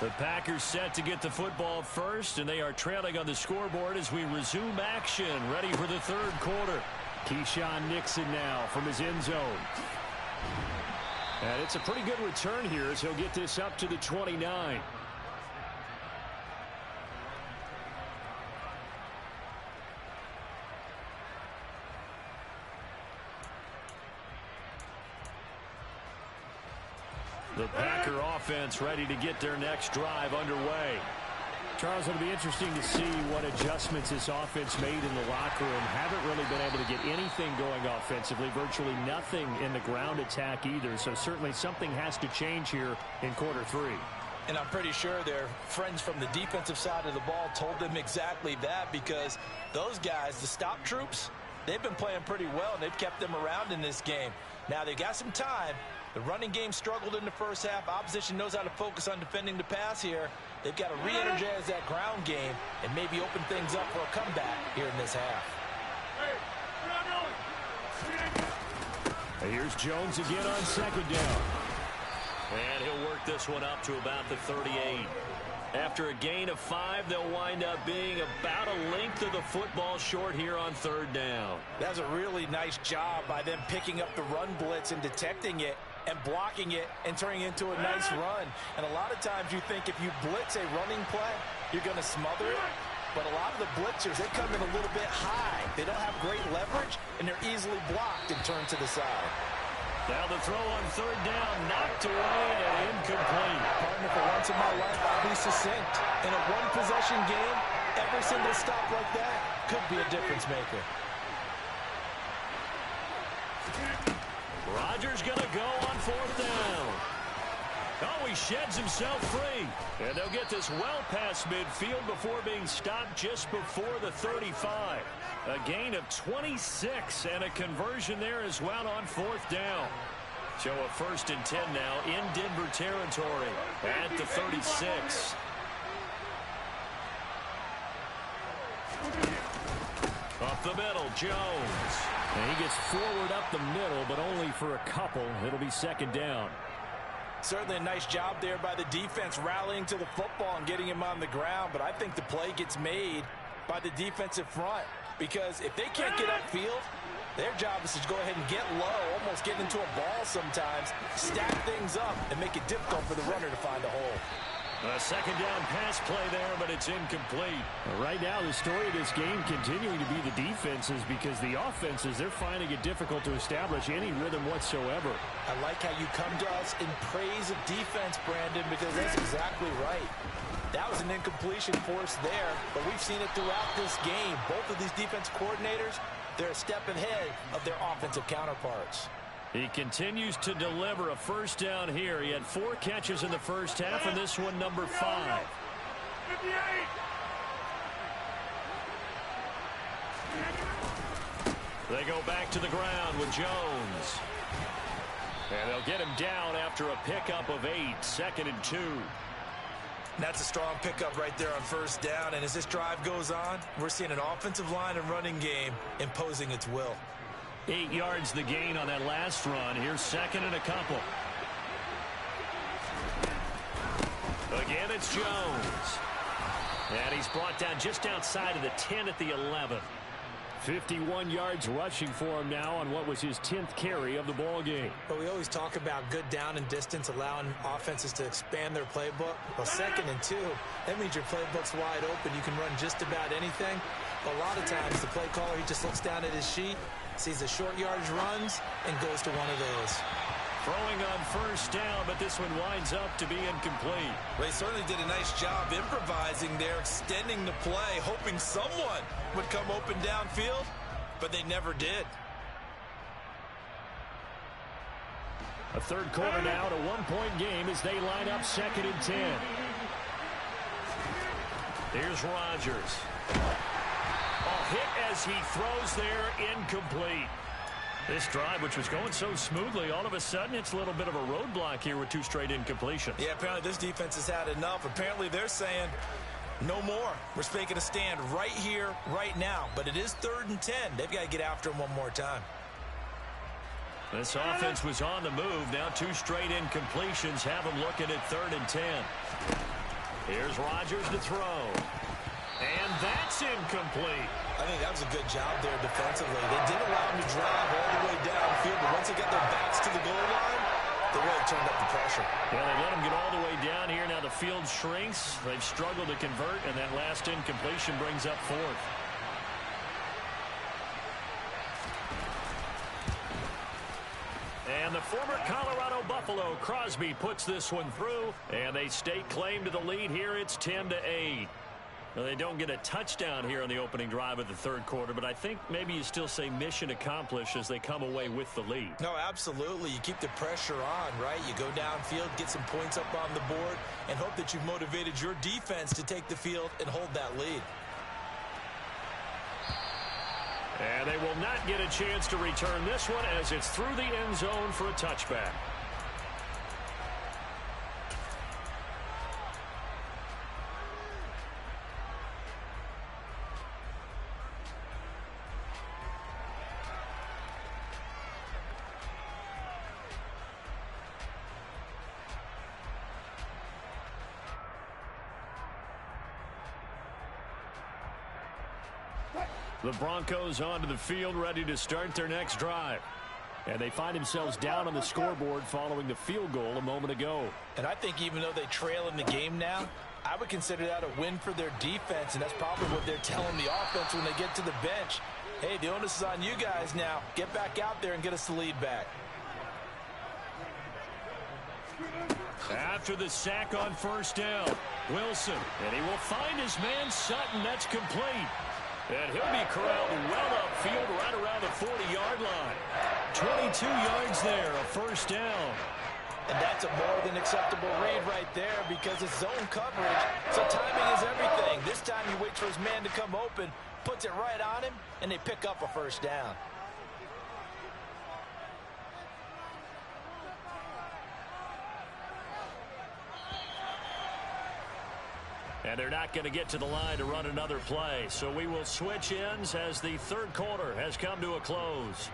The Packers set to get the football first, and they are trailing on the scoreboard as we resume action, ready for the third quarter. Keyshawn Nixon now from his end zone. And it's a pretty good return here as he'll get this up to the 29. The Packer offense ready to get their next drive underway. Charles, it'll be interesting to see what adjustments this offense made in the locker room. Haven't really been able to get anything going offensively, virtually nothing in the ground attack either. So certainly something has to change here in quarter three. And I'm pretty sure their friends from the defensive side of the ball told them exactly that, because those guys, the stop troops, they've been playing pretty well, and they've kept them around in this game. Now they've got some time. The running game struggled in the first half. Opposition knows how to focus on defending the pass here. They've got to re-energize that ground game and maybe open things up for a comeback here in this half. Here's Jones again on second down. And he'll work this one up to about the 38. After a gain of 5, they'll wind up being about a length of the football short here on third down. That's a really nice job by them picking up the run blitz and detecting it and blocking it and turning it into a nice run. And a lot of times you think if you blitz a running play, you're going to smother it. But a lot of the blitzers, they come in a little bit high. They don't have great leverage, and they're easily blocked and turned to the side. Now the throw on third down, knocked away and incomplete. Partner, for once in my life, I'll be succinct. In a one-possession game, every single stop like that could be a difference maker. Rodgers going to go on fourth down. Oh, he sheds himself free. And they'll get this well past midfield before being stopped just before the 35. A gain of 26 and a conversion there as well on fourth down. So a 1st and 10 now in Denver territory at the 36. Up the middle, Jones. And he gets forward up the middle, but only for a couple. It'll be second down. Certainly a nice job there by the defense rallying to the football and getting him on the ground. But I think the play gets made by the defensive front, because if they can't get upfield, their job is to go ahead and get low, almost get into a ball sometimes, stack things up, and make it difficult for the runner to find a hole. A second down pass play there, but it's incomplete. Right now, the story of this game continuing to be the defenses, because the offenses, they're finding it difficult to establish any rhythm whatsoever. I like how you come to us in praise of defense, Brandon, because that's exactly right. That was an incompletion forced there, but we've seen it throughout this game. Both of these defense coordinators, they're a step ahead of their offensive counterparts. He continues to deliver a first down here. He had 4 catches in the first half, and this one number 5. 58. They go back to the ground with Jones. And they'll get him down after a pickup of 8, 2nd and 2. That's a strong pickup right there on first down, and as this drive goes on, we're seeing an offensive line and running game imposing its will. 8 yards the gain on that last run. Here's 2nd and a couple. Again, it's Jones. And he's brought down just outside of the 10 at the 11. 51 yards rushing for him now on what was his 10th carry of the ball game. But we always talk about good down and distance, allowing offenses to expand their playbook. Well, 2nd and 2, that means your playbook's wide open. You can run just about anything. But a lot of times, the play caller, he just looks down at his sheet, sees the short yardage runs, and goes to one of those. Throwing on first down, but this one winds up to be incomplete. Well, he certainly did a nice job improvising there, extending the play, hoping someone would come open downfield, but they never did. A third quarter now at a one-point game as they line up 2nd and 10. Here's Rodgers. Hit as he throws there, incomplete. This drive, which was going so smoothly, all of a sudden it's a little bit of a roadblock here with 2 straight incompletions. Yeah, apparently this defense has had enough. Apparently they're saying, no more. We're making a stand right here, right now. But it is 3rd and 10. They've got to get after him one more time. This offense was on the move. Now 2 straight incompletions have them looking at 3rd and 10. Here's Rodgers to throw. And that's incomplete. I think that was a good job there defensively. They did allow him to drive all the way downfield, but once they got their backs to the goal line, they really turned up the pressure. Yeah, they let him get all the way down here. Now the field shrinks. They've struggled to convert, and that last incompletion brings up fourth. And the former Colorado Buffalo, Crosby, puts this one through, and they stake claim to the lead here. It's 10-8. Now, they don't get a touchdown here on the opening drive of the third quarter, but I think maybe you still say mission accomplished as they come away with the lead. No, absolutely. You keep the pressure on, right? You go downfield, get some points up on the board, and hope that you've motivated your defense to take the field and hold that lead. And they will not get a chance to return this one as it's through the end zone for a touchback. The Broncos onto the field, ready to start their next drive. And they find themselves down on the scoreboard following the field goal a moment ago. And I think even though they trail in the game now, I would consider that a win for their defense, and that's probably what they're telling the offense when they get to the bench. Hey, the onus is on you guys now. Get back out there and get us the lead back. After the sack on first down, Wilson, and he will find his man Sutton. That's complete. And he'll be corralled well upfield right around the 40-yard line. 22 yards there, a first down. And that's a more than acceptable read right there because it's zone coverage, so timing is everything. This time he waits for his man to come open, puts it right on him, and they pick up a first down. And they're not going to get to the line to run another play. So we will switch ends as the third quarter has come to a close.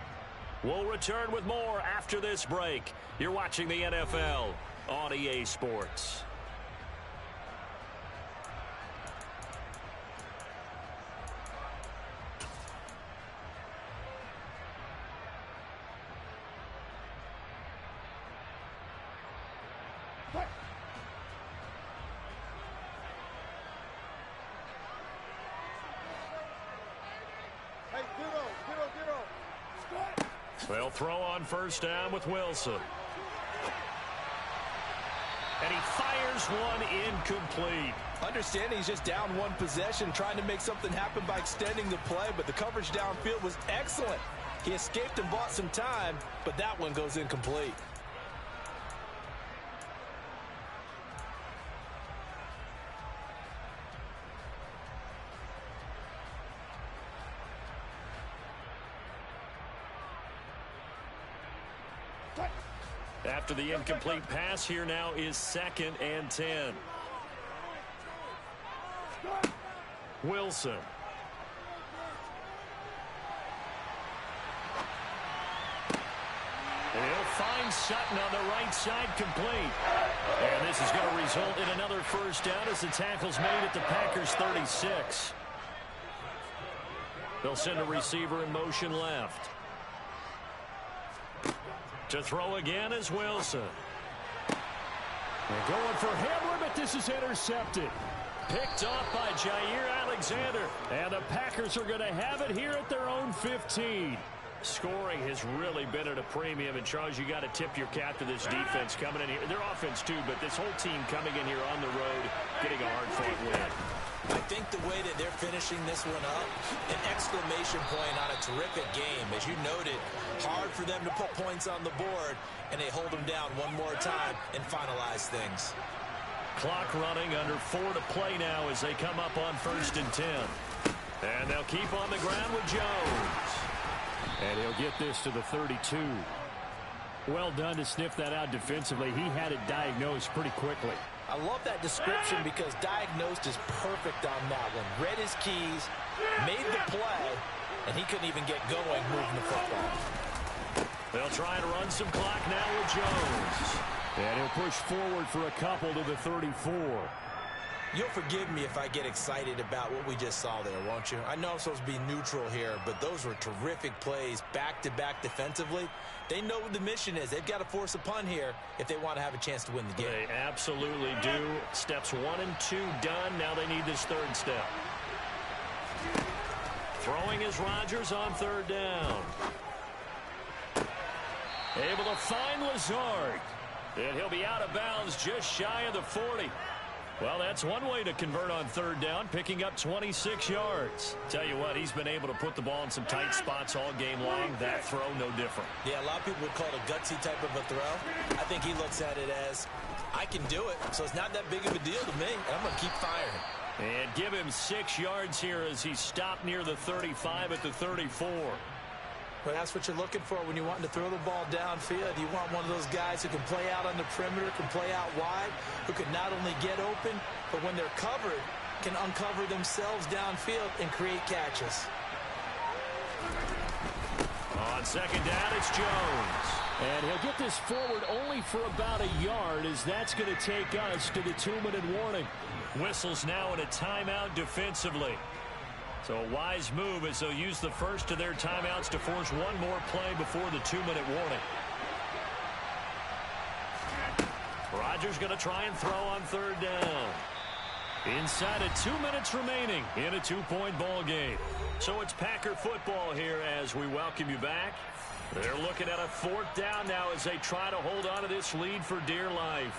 We'll return with more after this break. You're watching the NFL on EA Sports. They'll throw on first down with Wilson. And he fires one incomplete. Understand he's just down one possession, trying to make something happen by extending the play, but the coverage downfield was excellent. He escaped and bought some time, but that one goes incomplete. After the incomplete pass, here now is 2nd and 10. Wilson. And he'll find Sutton on the right side, complete. And this is going to result in another first down as the tackle's made at the Packers' 36. They'll send a receiver in motion left. To throw again is Wilson. They're going for Hamler, but this is intercepted. Picked off by Jair Alexander. And the Packers are going to have it here at their own 15. Scoring has really been at a premium. And, Charles, you got to tip your cap to this defense coming in here. Their offense, too, but this whole team coming in here on the road, getting a hard-fought win. I think the way that they're finishing this one up, an exclamation point on a terrific game. As you noted, hard for them to put points on the board, and they hold them down one more time and finalize things. Clock running, under 4 to play now as they come up on 1st and 10. And they'll keep on the ground with Jones. And he'll get this to the 32. Well done to sniff that out defensively. He had it diagnosed pretty quickly. I love that description because diagnosed is perfect on that one. Read his keys, made the play, and he couldn't even get going moving the football. They'll try and run some clock now with Jones. And he'll push forward for a couple to the 34. You'll forgive me if I get excited about what we just saw there, won't you? I know I'm supposed to be neutral here, but those were terrific plays back-to-back defensively. They know what the mission is. They've got to force a punt here if they want to have a chance to win the game. They absolutely do. Steps 1 and 2 done. Now they need this third step. Throwing is Rodgers on third down. Able to find Lazard. And he'll be out of bounds just shy of the 40. Well, that's one way to convert on third down, picking up 26 yards. Tell you what, he's been able to put the ball in some tight spots all game long. That throw, no different. Yeah, a lot of people would call it a gutsy type of a throw. I think he looks at it as, I can do it, so it's not that big of a deal to me, and I'm going to keep firing. And give him 6 yards here as he stopped near the 35 at the 34. Well, that's what you're looking for when you're wanting to throw the ball downfield. You want one of those guys who can play out on the perimeter, can play out wide, who can not only get open, but when they're covered, can uncover themselves downfield and create catches. On second down, it's Jones. And he'll get this forward only for about a yard, as that's going to take us to the 2-minute warning. Whistles now in a timeout defensively. So a wise move as they'll use the first of their timeouts to force one more play before the 2-minute warning. Rodgers going to try and throw on third down. Inside of 2 minutes remaining in a 2-point ball game. So it's Packer football here as we welcome you back. They're looking at a fourth down now as they try to hold on to this lead for dear life.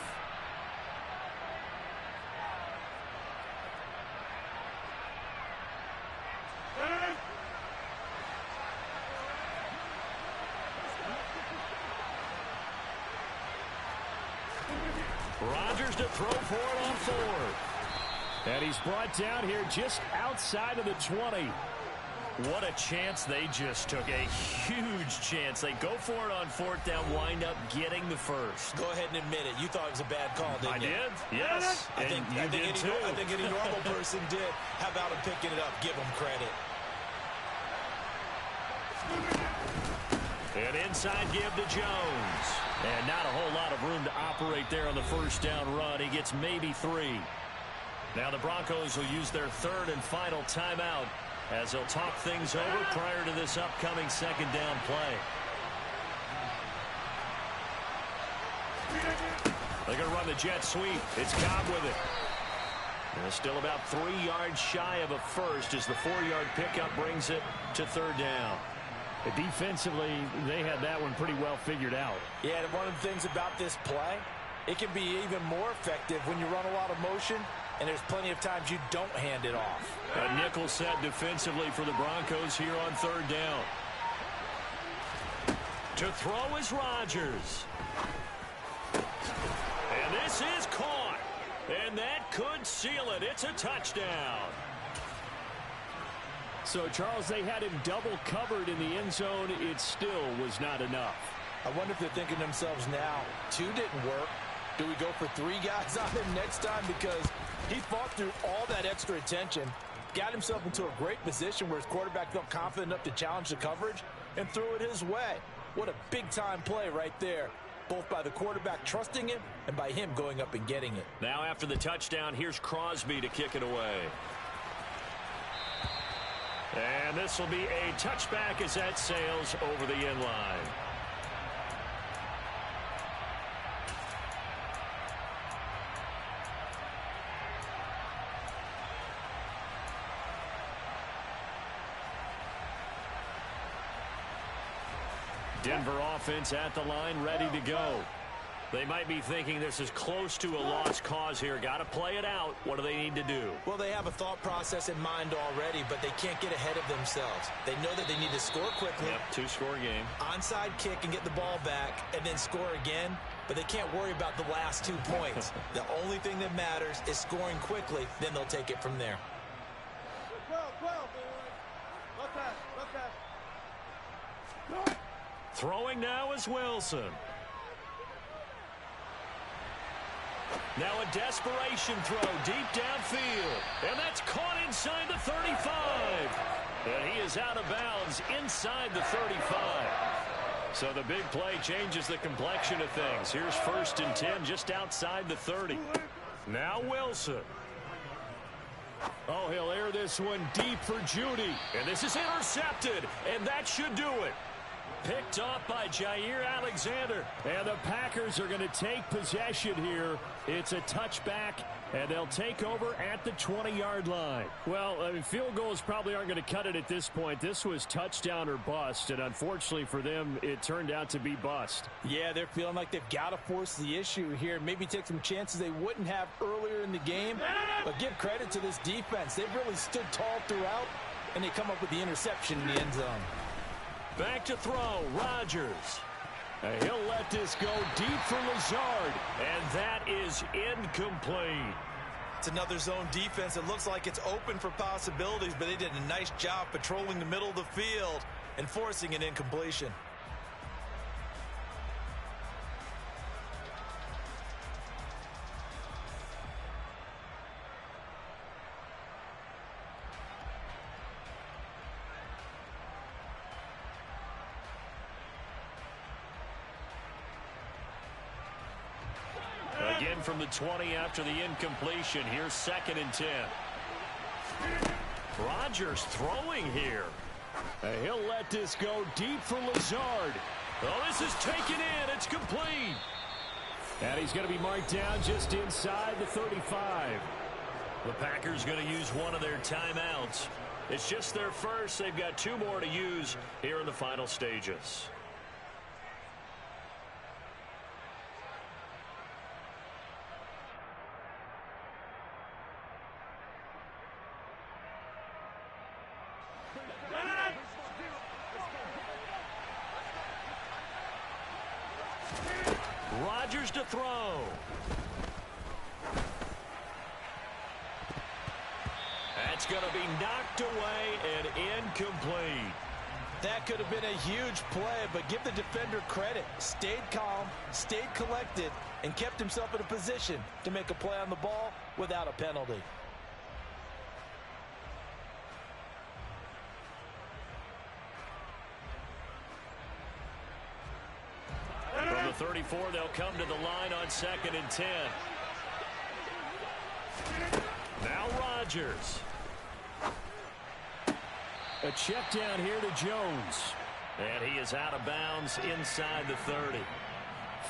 Rodgers to throw for it on fourth. And he's brought down here just outside of the 20. What a chance they just took. A huge chance. They go for it on fourth down, wind up getting the first. Go ahead and admit it. You thought it was a bad call, didn't you? I did, yes. I think any normal person did. How about him picking it up? Give him credit. An inside give to Jones. And not a whole lot of room to operate there on the first down run. He gets maybe 3. Now the Broncos will use their third and final timeout as they'll talk things over prior to this upcoming second down play. They're going to run the jet sweep. It's Cobb with it. And it's still about 3 yards shy of a first as the 4-yard pickup brings it to third down. Defensively, they had that one pretty well figured out. Yeah, and one of the things about this play, it can be even more effective when you run a lot of motion, and there's plenty of times you don't hand it off. A nickel set defensively for the Broncos here on third down. To throw is Rodgers. And this is caught. And that could seal it. It's a touchdown. So, Charles, they had him double covered in the end zone. It still was not enough. I wonder if they're thinking to themselves now, 2 didn't work. Do we go for 3 guys on him next time? Because he fought through all that extra attention, got himself into a great position where his quarterback felt confident enough to challenge the coverage and threw it his way. What a big-time play right there, both by the quarterback trusting him and by him going up and getting it. Now after the touchdown, here's Crosby to kick it away. And this will be a touchback as that sails over the end line. Denver offense at the line, ready to go. They might be thinking this is close to a lost cause here. Got to play it out. What do they need to do? Well, they have a thought process in mind already, but they can't get ahead of themselves. They know that they need to score quickly. Yep, 2-score game. Onside kick and get the ball back and then score again, but they can't worry about the last 2 points. The only thing that matters is scoring quickly, then they'll take it from there. Throwing now is Wilson. Now a desperation throw deep downfield. And that's caught inside the 35. And he is out of bounds inside the 35. So the big play changes the complexion of things. Here's 1st and 10 just outside the 30. Now Wilson. Oh, he'll air this one deep for Judy. And this is intercepted, and that should do it. Picked off by Jair Alexander. And the Packers are going to take possession here. It's a touchback, and they'll take over at the 20-yard line. Well, I mean, field goals probably aren't going to cut it at this point. This was touchdown or bust, and unfortunately for them, it turned out to be bust. Yeah, they're feeling like they've got to force the issue here. Maybe take some chances they wouldn't have earlier in the game. But give credit to this defense. They've really stood tall throughout, and they come up with the interception in the end zone. Back to throw, Rodgers. He'll let this go deep for Lazard. And that is incomplete. It's another zone defense. It looks like it's open for possibilities, but they did a nice job patrolling the middle of the field and forcing an incompletion. Again from the 20 after the incompletion. Here's 2nd and 10. Rodgers throwing here. He'll let this go deep for Lazard. Oh, this is taken in. It's complete. And he's going to be marked down just inside the 35. The Packers going to use one of their timeouts. It's just their first. They've got 2 more to use here in the final stages. Rodgers to throw. That's going to be knocked away and incomplete. That could have been a huge play, but give the defender credit. Stayed calm, stayed collected, and kept himself in a position to make a play on the ball without a penalty. From the 34, they'll come to the line on 2nd and 10. Now Rodgers. A check down here to Jones. And he is out of bounds inside the 30.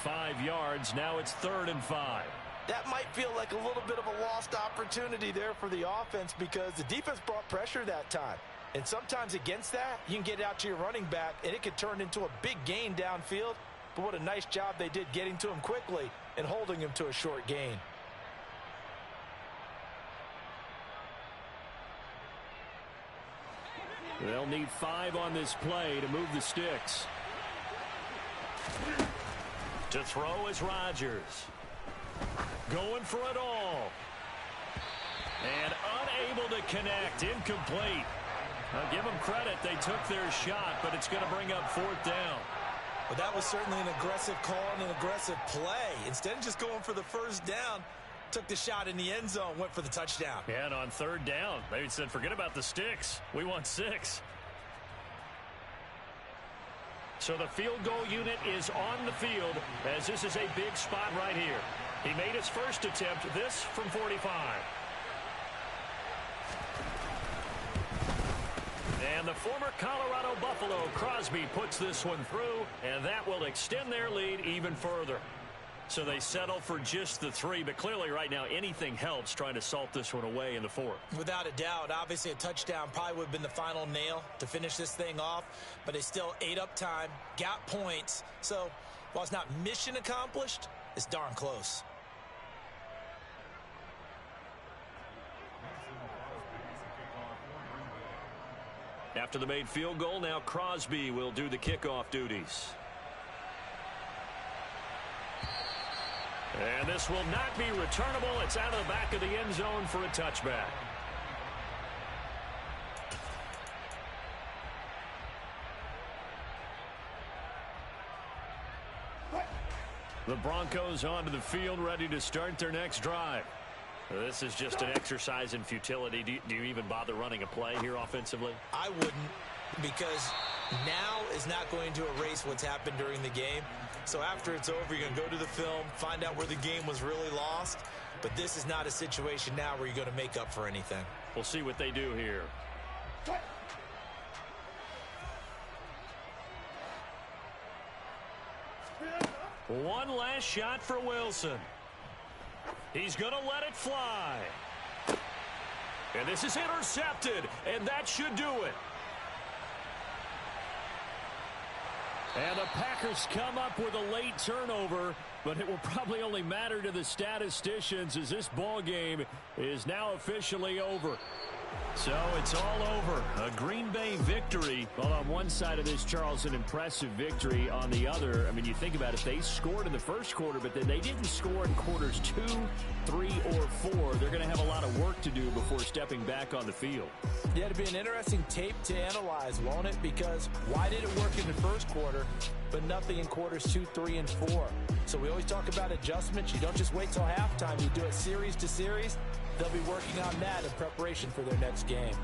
5 yards. Now it's 3rd and 5. That might feel like a little bit of a lost opportunity there for the offense because the defense brought pressure that time. And sometimes against that, you can get out to your running back, and it could turn into a big gain downfield. But what a nice job they did getting to him quickly and holding him to a short gain. They'll need 5 on this play to move the sticks. To throw is Rodgers. Going for it all. And unable to connect. Incomplete. I'll give them credit. They took their shot, but it's going to bring up 4th down. Well, that was certainly an aggressive call and an aggressive play. Instead of just going for the first down, took the shot in the end zone, went for the touchdown. Yeah, and on 3rd down, they said, forget about the sticks. We want 6. So the field goal unit is on the field as this is a big spot right here. He made his first attempt, this from 45. And the former Colorado Buffalo, Crosby, puts this one through, and that will extend their lead even further. So they settle for just the 3, but clearly right now anything helps trying to salt this one away in the 4th. Without a doubt, obviously a touchdown probably would have been the final nail to finish this thing off, but they still ate up time, got points. So while it's not mission accomplished, it's darn close. After the made field goal, now Crosby will do the kickoff duties. And this will not be returnable. It's out of the back of the end zone for a touchback. The Broncos onto the field, ready to start their next drive. This is just an exercise in futility. Do you even bother running a play here offensively? I wouldn't, because now is not going to erase what's happened during the game. So after it's over, you're going to go to the film, find out where the game was really lost. But this is not a situation now where you're going to make up for anything. We'll see what they do here. One last shot for Wilson. He's going to let it fly. And this is intercepted, and that should do it. And the Packers come up with a late turnover, but it will probably only matter to the statisticians as this ball game is now officially over. So it's all over. A Green Bay victory. Well, on one side of this, Charles, an impressive victory. On the other, I mean, you think about it, they scored in the first quarter, but then they didn't score in quarters 2, 3, or 4. They're going to have a lot of work to do before stepping back on the field. Yeah, it'll be an interesting tape to analyze, won't it? Because why did it work in the first quarter, but nothing in quarters 2, 3, and 4? So we always talk about adjustments. You don't just wait till halftime. You do it series to series. They'll be working on that in preparation for their next game.